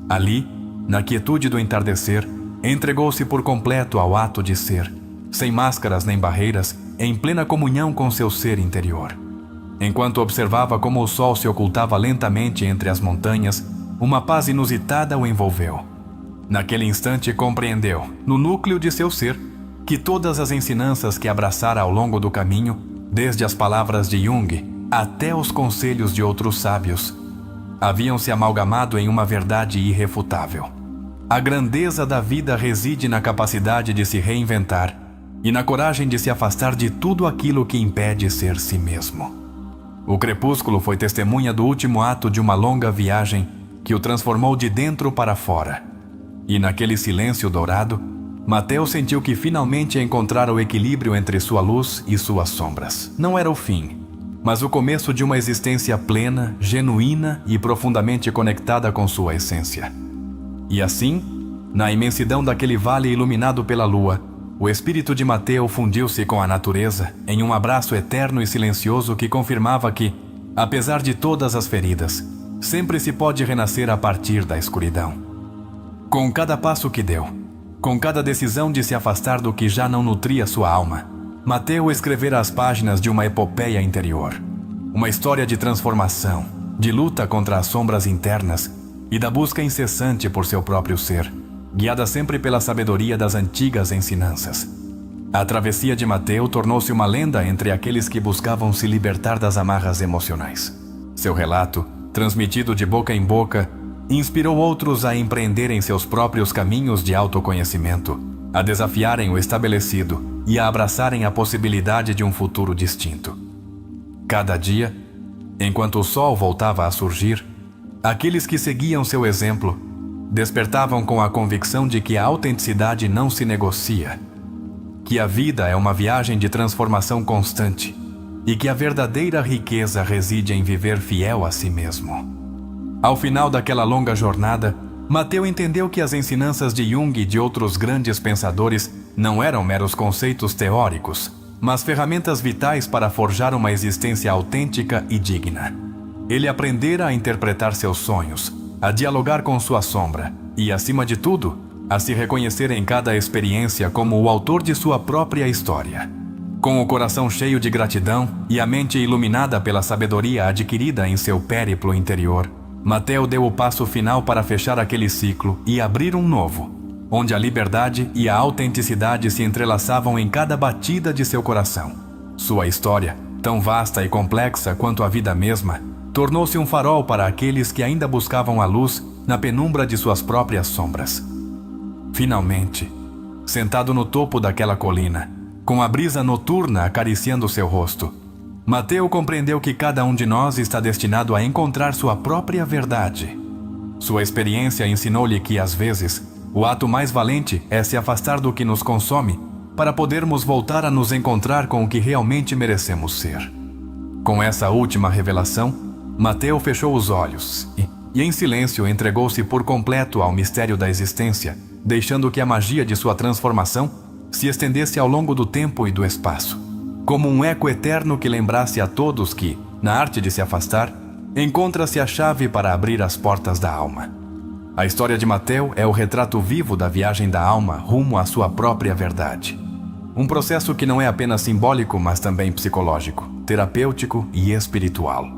Ali, na quietude do entardecer, entregou-se por completo ao ato de ser, sem máscaras nem barreiras, em plena comunhão com seu ser interior. Enquanto observava como o sol se ocultava lentamente entre as montanhas, uma paz inusitada o envolveu. Naquele instante compreendeu, no núcleo de seu ser, que todas as ensinanças que abraçara ao longo do caminho, desde as palavras de Jung até os conselhos de outros sábios, haviam se amalgamado em uma verdade irrefutável. A grandeza da vida reside na capacidade de se reinventar e na coragem de se afastar de tudo aquilo que impede ser si mesmo. O crepúsculo foi testemunha do último ato de uma longa viagem que o transformou de dentro para fora. E naquele silêncio dourado, Mateu sentiu que finalmente encontrara o equilíbrio entre sua luz e suas sombras. Não era o fim, mas o começo de uma existência plena, genuína e profundamente conectada com sua essência. E assim, na imensidão daquele vale iluminado pela lua, o espírito de Mateu fundiu-se com a natureza em um abraço eterno e silencioso que confirmava que, apesar de todas as feridas, sempre se pode renascer a partir da escuridão. Com cada passo que deu, com cada decisão de se afastar do que já não nutria sua alma, Mateu escrevera as páginas de uma epopeia interior. Uma história de transformação, de luta contra as sombras internas e da busca incessante por seu próprio ser, guiada sempre pela sabedoria das antigas ensinanças. A travessia de Mateu tornou-se uma lenda entre aqueles que buscavam se libertar das amarras emocionais. Seu relato, transmitido de boca em boca, inspirou outros a empreenderem seus próprios caminhos de autoconhecimento, a desafiarem o estabelecido e a abraçarem a possibilidade de um futuro distinto. Cada dia, enquanto o sol voltava a surgir, aqueles que seguiam seu exemplo despertavam com a convicção de que a autenticidade não se negocia, que a vida é uma viagem de transformação constante e que a verdadeira riqueza reside em viver fiel a si mesmo. Ao final daquela longa jornada, Mateu entendeu que as ensinanças de Jung e de outros grandes pensadores não eram meros conceitos teóricos, mas ferramentas vitais para forjar uma existência autêntica e digna. Ele aprendera a interpretar seus sonhos, a dialogar com sua sombra e, acima de tudo, a se reconhecer em cada experiência como o autor de sua própria história. Com o coração cheio de gratidão e a mente iluminada pela sabedoria adquirida em seu périplo interior, Mateu deu o passo final para fechar aquele ciclo e abrir um novo, onde a liberdade e a autenticidade se entrelaçavam em cada batida de seu coração. Sua história, tão vasta e complexa quanto a vida mesma, tornou-se um farol para aqueles que ainda buscavam a luz na penumbra de suas próprias sombras. Finalmente, sentado no topo daquela colina, com a brisa noturna acariciando seu rosto, Mateu compreendeu que cada um de nós está destinado a encontrar sua própria verdade. Sua experiência ensinou-lhe que, às vezes, o ato mais valente é se afastar do que nos consome para podermos voltar a nos encontrar com o que realmente merecemos ser. Com essa última revelação, Mateu fechou os olhos e em silêncio entregou-se por completo ao mistério da existência, deixando que a magia de sua transformação se estendesse ao longo do tempo e do espaço, como um eco eterno que lembrasse a todos que, na arte de se afastar, encontra-se a chave para abrir as portas da alma. A história de Mateu é o retrato vivo da viagem da alma rumo à sua própria verdade. Um processo que não é apenas simbólico, mas também psicológico, terapêutico e espiritual.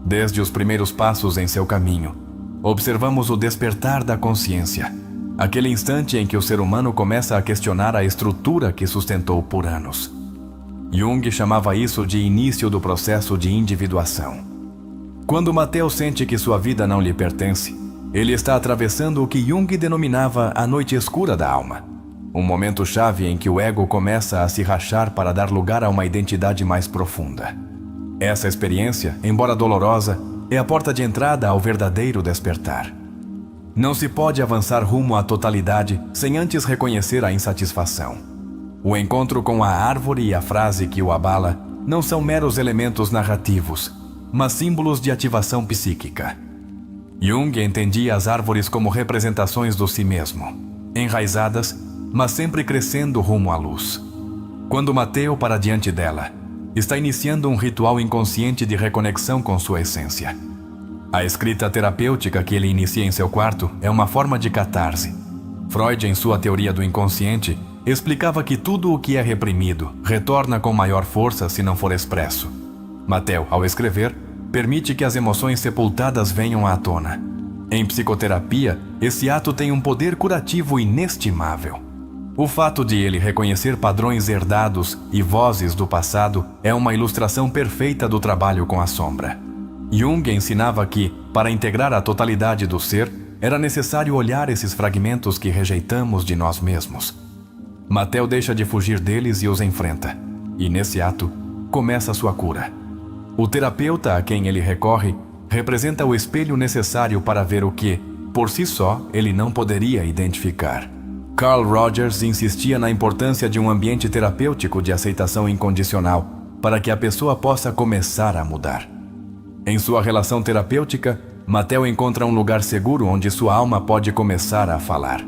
Desde os primeiros passos em seu caminho, observamos o despertar da consciência, aquele instante em que o ser humano começa a questionar a estrutura que sustentou por anos. Jung chamava isso de início do processo de individuação. Quando Mateu sente que sua vida não lhe pertence, ele está atravessando o que Jung denominava a noite escura da alma. Um momento-chave em que o ego começa a se rachar para dar lugar a uma identidade mais profunda. Essa experiência, embora dolorosa, é a porta de entrada ao verdadeiro despertar. Não se pode avançar rumo à totalidade sem antes reconhecer a insatisfação. O encontro com a árvore e a frase que o abala não são meros elementos narrativos, mas símbolos de ativação psíquica. Jung entendia as árvores como representações do si mesmo, enraizadas, mas sempre crescendo rumo à luz. Quando Mateu para diante dela, está iniciando um ritual inconsciente de reconexão com sua essência. A escrita terapêutica que ele inicia em seu quarto é uma forma de catarse. Freud, em sua teoria do inconsciente, explicava que tudo o que é reprimido retorna com maior força se não for expresso. Mateu, ao escrever, permite que as emoções sepultadas venham à tona. Em psicoterapia, esse ato tem um poder curativo inestimável. O fato de ele reconhecer padrões herdados e vozes do passado é uma ilustração perfeita do trabalho com a sombra. Jung ensinava que, para integrar a totalidade do ser, era necessário olhar esses fragmentos que rejeitamos de nós mesmos. Mateu deixa de fugir deles e os enfrenta, e nesse ato, começa sua cura. O terapeuta a quem ele recorre representa o espelho necessário para ver o que, por si só, ele não poderia identificar. Carl Rogers insistia na importância de um ambiente terapêutico de aceitação incondicional para que a pessoa possa começar a mudar. Em sua relação terapêutica, Mateu encontra um lugar seguro onde sua alma pode começar a falar.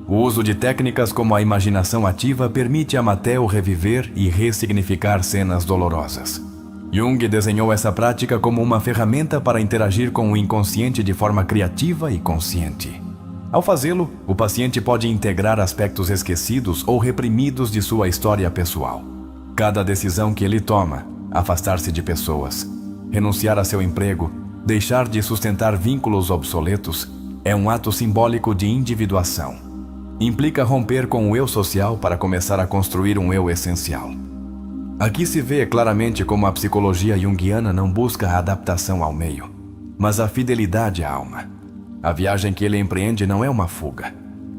O uso de técnicas como a imaginação ativa permite a Mateu reviver e ressignificar cenas dolorosas. Jung desenhou essa prática como uma ferramenta para interagir com o inconsciente de forma criativa e consciente. Ao fazê-lo, o paciente pode integrar aspectos esquecidos ou reprimidos de sua história pessoal. Cada decisão que ele toma, afastar-se de pessoas, renunciar a seu emprego, deixar de sustentar vínculos obsoletos, é um ato simbólico de individuação. Implica romper com o eu social para começar a construir um eu essencial. Aqui se vê claramente como a psicologia junguiana não busca a adaptação ao meio, mas a fidelidade à alma. A viagem que ele empreende não é uma fuga,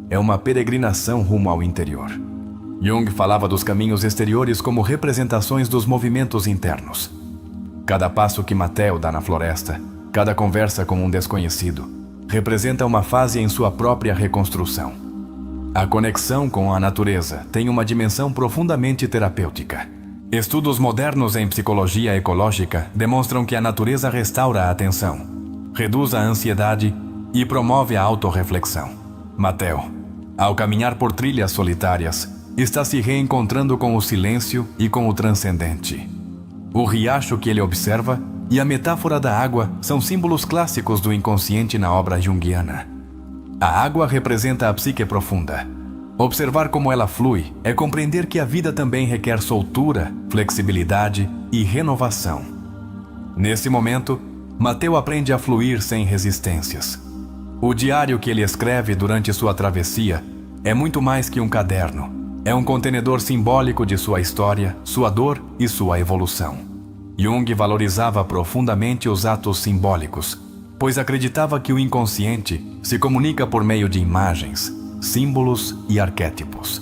é uma peregrinação rumo ao interior. Jung falava dos caminhos exteriores como representações dos movimentos internos. Cada passo que Mateu dá na floresta, cada conversa com um desconhecido, representa uma fase em sua própria reconstrução. A conexão com a natureza tem uma dimensão profundamente terapêutica. Estudos modernos em psicologia ecológica demonstram que a natureza restaura a atenção, reduz a ansiedade e promove a autorreflexão. Mateu, ao caminhar por trilhas solitárias, está se reencontrando com o silêncio e com o transcendente. O riacho que ele observa e a metáfora da água são símbolos clássicos do inconsciente na obra junguiana. A água representa a psique profunda. Observar como ela flui é compreender que a vida também requer soltura, flexibilidade e renovação. Nesse momento, Mateu aprende a fluir sem resistências. O diário que ele escreve durante sua travessia é muito mais que um caderno. É um contenedor simbólico de sua história, sua dor e sua evolução. Jung valorizava profundamente os atos simbólicos, pois acreditava que o inconsciente se comunica por meio de imagens, símbolos e arquétipos.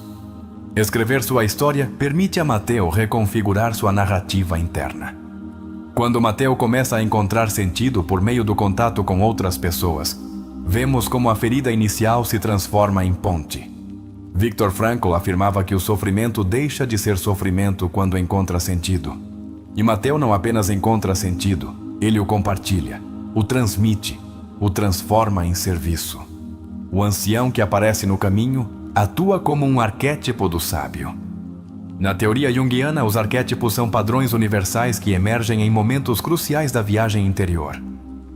Escrever sua história permite a Mateu reconfigurar sua narrativa interna. Quando Mateu começa a encontrar sentido por meio do contato com outras pessoas, vemos como a ferida inicial se transforma em ponte. Viktor Frankl afirmava que o sofrimento deixa de ser sofrimento quando encontra sentido. E Mateu não apenas encontra sentido, Ele o compartilha, o transmite, o transforma em serviço. O ancião que aparece no caminho atua como um arquétipo do sábio. Na teoria junguiana, os arquétipos são padrões universais que emergem em momentos cruciais da viagem interior.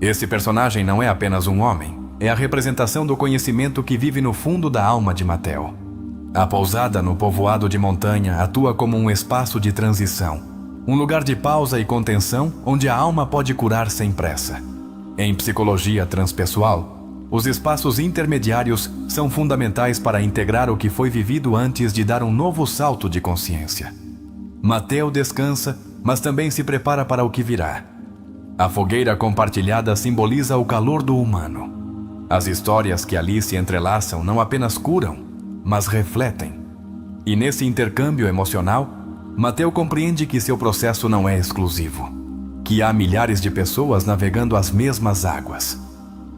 Esse personagem não é apenas um homem, é a representação do conhecimento que vive no fundo da alma de Mateo. A pousada no povoado de montanha atua como um espaço de transição, um lugar de pausa e contenção onde a alma pode curar sem pressa. Em psicologia transpessoal, os espaços intermediários são fundamentais para integrar o que foi vivido antes de dar um novo salto de consciência. Mateo descansa, mas também se prepara para o que virá. A fogueira compartilhada simboliza o calor do humano. As histórias que ali se entrelaçam não apenas curam, mas refletem. E nesse intercâmbio emocional, Mateo compreende que seu processo não é exclusivo, que há milhares de pessoas navegando as mesmas águas.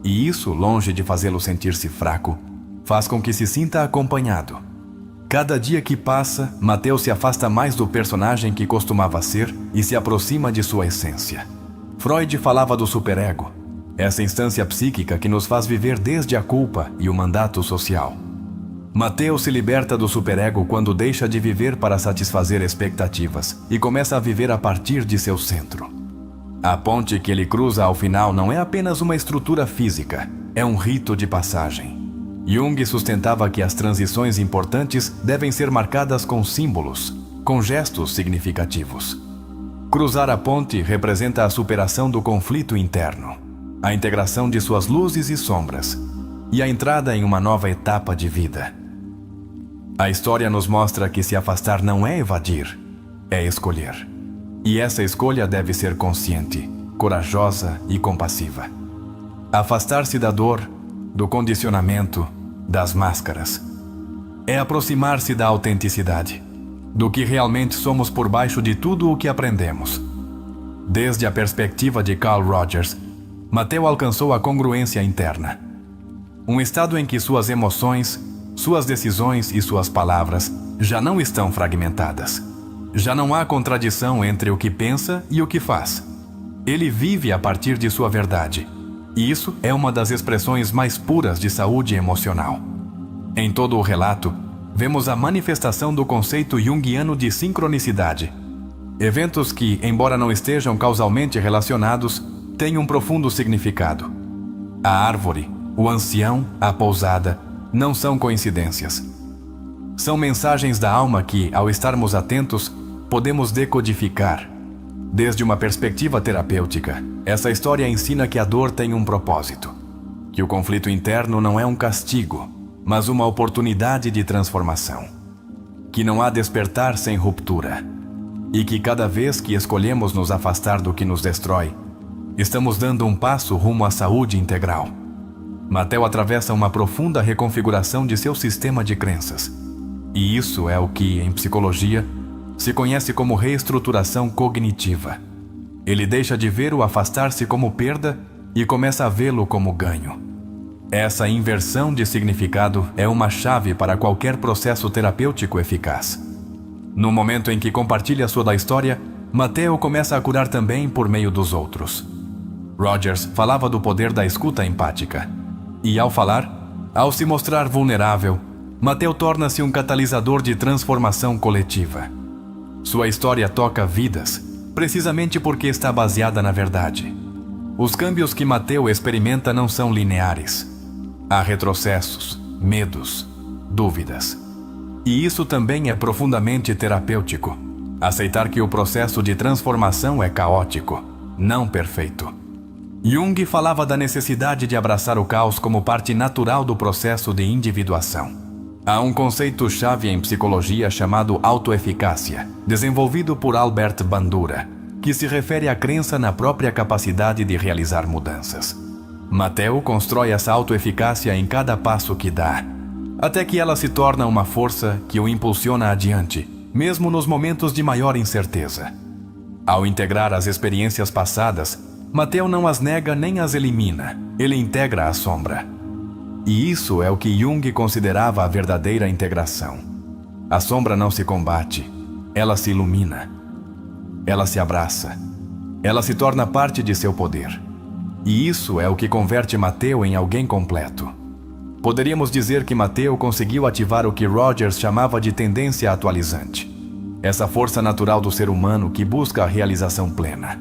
E isso, longe de fazê-lo sentir-se fraco, faz com que se sinta acompanhado. Cada dia que passa, Mateo se afasta mais do personagem que costumava ser e se aproxima de sua essência. Freud falava do superego, essa instância psíquica que nos faz viver desde a culpa e o mandato social. Mateo se liberta do superego quando deixa de viver para satisfazer expectativas e começa a viver a partir de seu centro. A ponte que ele cruza ao final não é apenas uma estrutura física, é um rito de passagem. Jung sustentava que as transições importantes devem ser marcadas com símbolos, com gestos significativos. Cruzar a ponte representa a superação do conflito interno, a integração de suas luzes e sombras, e a entrada em uma nova etapa de vida. A história nos mostra que se afastar não é evadir, é escolher. E essa escolha deve ser consciente, corajosa e compassiva. Afastar-se da dor, do condicionamento, das máscaras. É aproximar-se da autenticidade, do que realmente somos por baixo de tudo o que aprendemos. Desde a perspectiva de Carl Rogers, Mateo alcançou a congruência interna. Um estado em que suas emoções, suas decisões e suas palavras já não estão fragmentadas. Já não há contradição entre o que pensa e o que faz. Ele vive a partir de sua verdade. E isso é uma das expressões mais puras de saúde emocional. Em todo o relato, vemos a manifestação do conceito junguiano de sincronicidade. Eventos que, embora não estejam causalmente relacionados, têm um profundo significado. A árvore, o ancião, a pousada, não são coincidências. São mensagens da alma que, ao estarmos atentos, podemos decodificar. Desde uma perspectiva terapêutica, essa história ensina que a dor tem um propósito, que o conflito interno não é um castigo, mas uma oportunidade de transformação, que não há despertar sem ruptura, e que cada vez que escolhemos nos afastar do que nos destrói, estamos dando um passo rumo à saúde integral. Mateo atravessa uma profunda reconfiguração de seu sistema de crenças, e isso é o que, em psicologia, se conhece como reestruturação cognitiva. Ele deixa de ver o afastar-se como perda e começa a vê-lo como ganho. Essa inversão de significado é uma chave para qualquer processo terapêutico eficaz. No momento em que compartilha sua história, Mateo começa a curar também por meio dos outros. Rogers falava do poder da escuta empática. E ao falar, ao se mostrar vulnerável, Mateo torna-se um catalisador de transformação coletiva. Sua história toca vidas, precisamente porque está baseada na verdade. Os câmbios que Mateo experimenta não são lineares. Há retrocessos, medos, dúvidas. E isso também é profundamente terapêutico. Aceitar que o processo de transformação é caótico, não perfeito. Jung falava da necessidade de abraçar o caos como parte natural do processo de individuação. Há um conceito-chave em psicologia chamado autoeficácia, desenvolvido por Albert Bandura, que se refere à crença na própria capacidade de realizar mudanças. Mateo constrói essa autoeficácia em cada passo que dá, até que ela se torna uma força que o impulsiona adiante, mesmo nos momentos de maior incerteza. Ao integrar as experiências passadas, Mateo não as nega nem as elimina, ele integra a sombra. E isso é o que Jung considerava a verdadeira integração. A sombra não se combate, ela se ilumina. Ela se abraça, Ela se torna parte de seu poder. E isso é o que converte Mateo em alguém completo. Poderíamos dizer que Mateo conseguiu ativar o que Rogers chamava de tendência atualizante. Essa força natural do ser humano que busca a realização plena.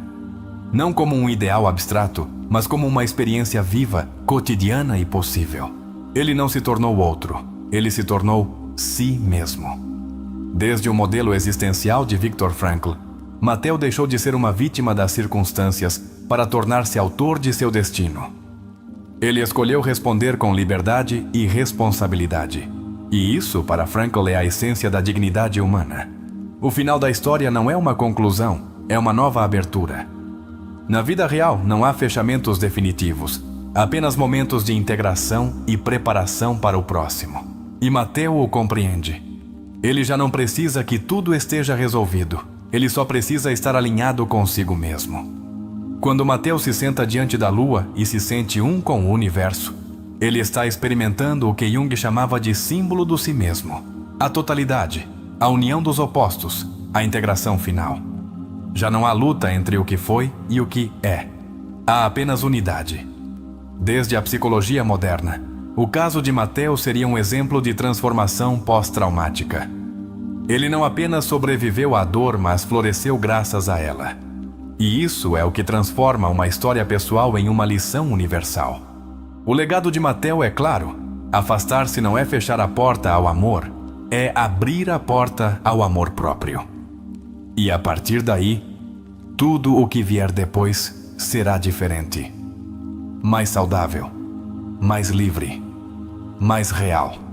Não como um ideal abstrato, mas como uma experiência viva, cotidiana e possível. Ele não se tornou outro, ele se tornou si mesmo. Desde o modelo existencial de Viktor Frankl, Mateo deixou de ser uma vítima das circunstâncias para tornar-se autor de seu destino. Ele escolheu responder com liberdade e responsabilidade. E isso, para Frankl, é a essência da dignidade humana. O final da história não é uma conclusão, é uma nova abertura. Na vida real, não há fechamentos definitivos, apenas momentos de integração e preparação para o próximo. E Mateo o compreende. Ele já não precisa que tudo esteja resolvido, ele só precisa estar alinhado consigo mesmo. Quando Mateo se senta diante da lua e se sente um com o universo, ele está experimentando o que Jung chamava de símbolo do si mesmo, a totalidade, a união dos opostos, a integração final. Já não há luta entre o que foi e o que é. Há apenas unidade. Desde a psicologia moderna, o caso de Mateo seria um exemplo de transformação pós-traumática. Ele não apenas sobreviveu à dor, mas floresceu graças a ela. E isso é o que transforma uma história pessoal em uma lição universal. O legado de Mateo é claro. Afastar-se não é fechar a porta ao amor, é abrir a porta ao amor próprio. E a partir daí, tudo o que vier depois será diferente. Mais saudável, mais livre, mais real.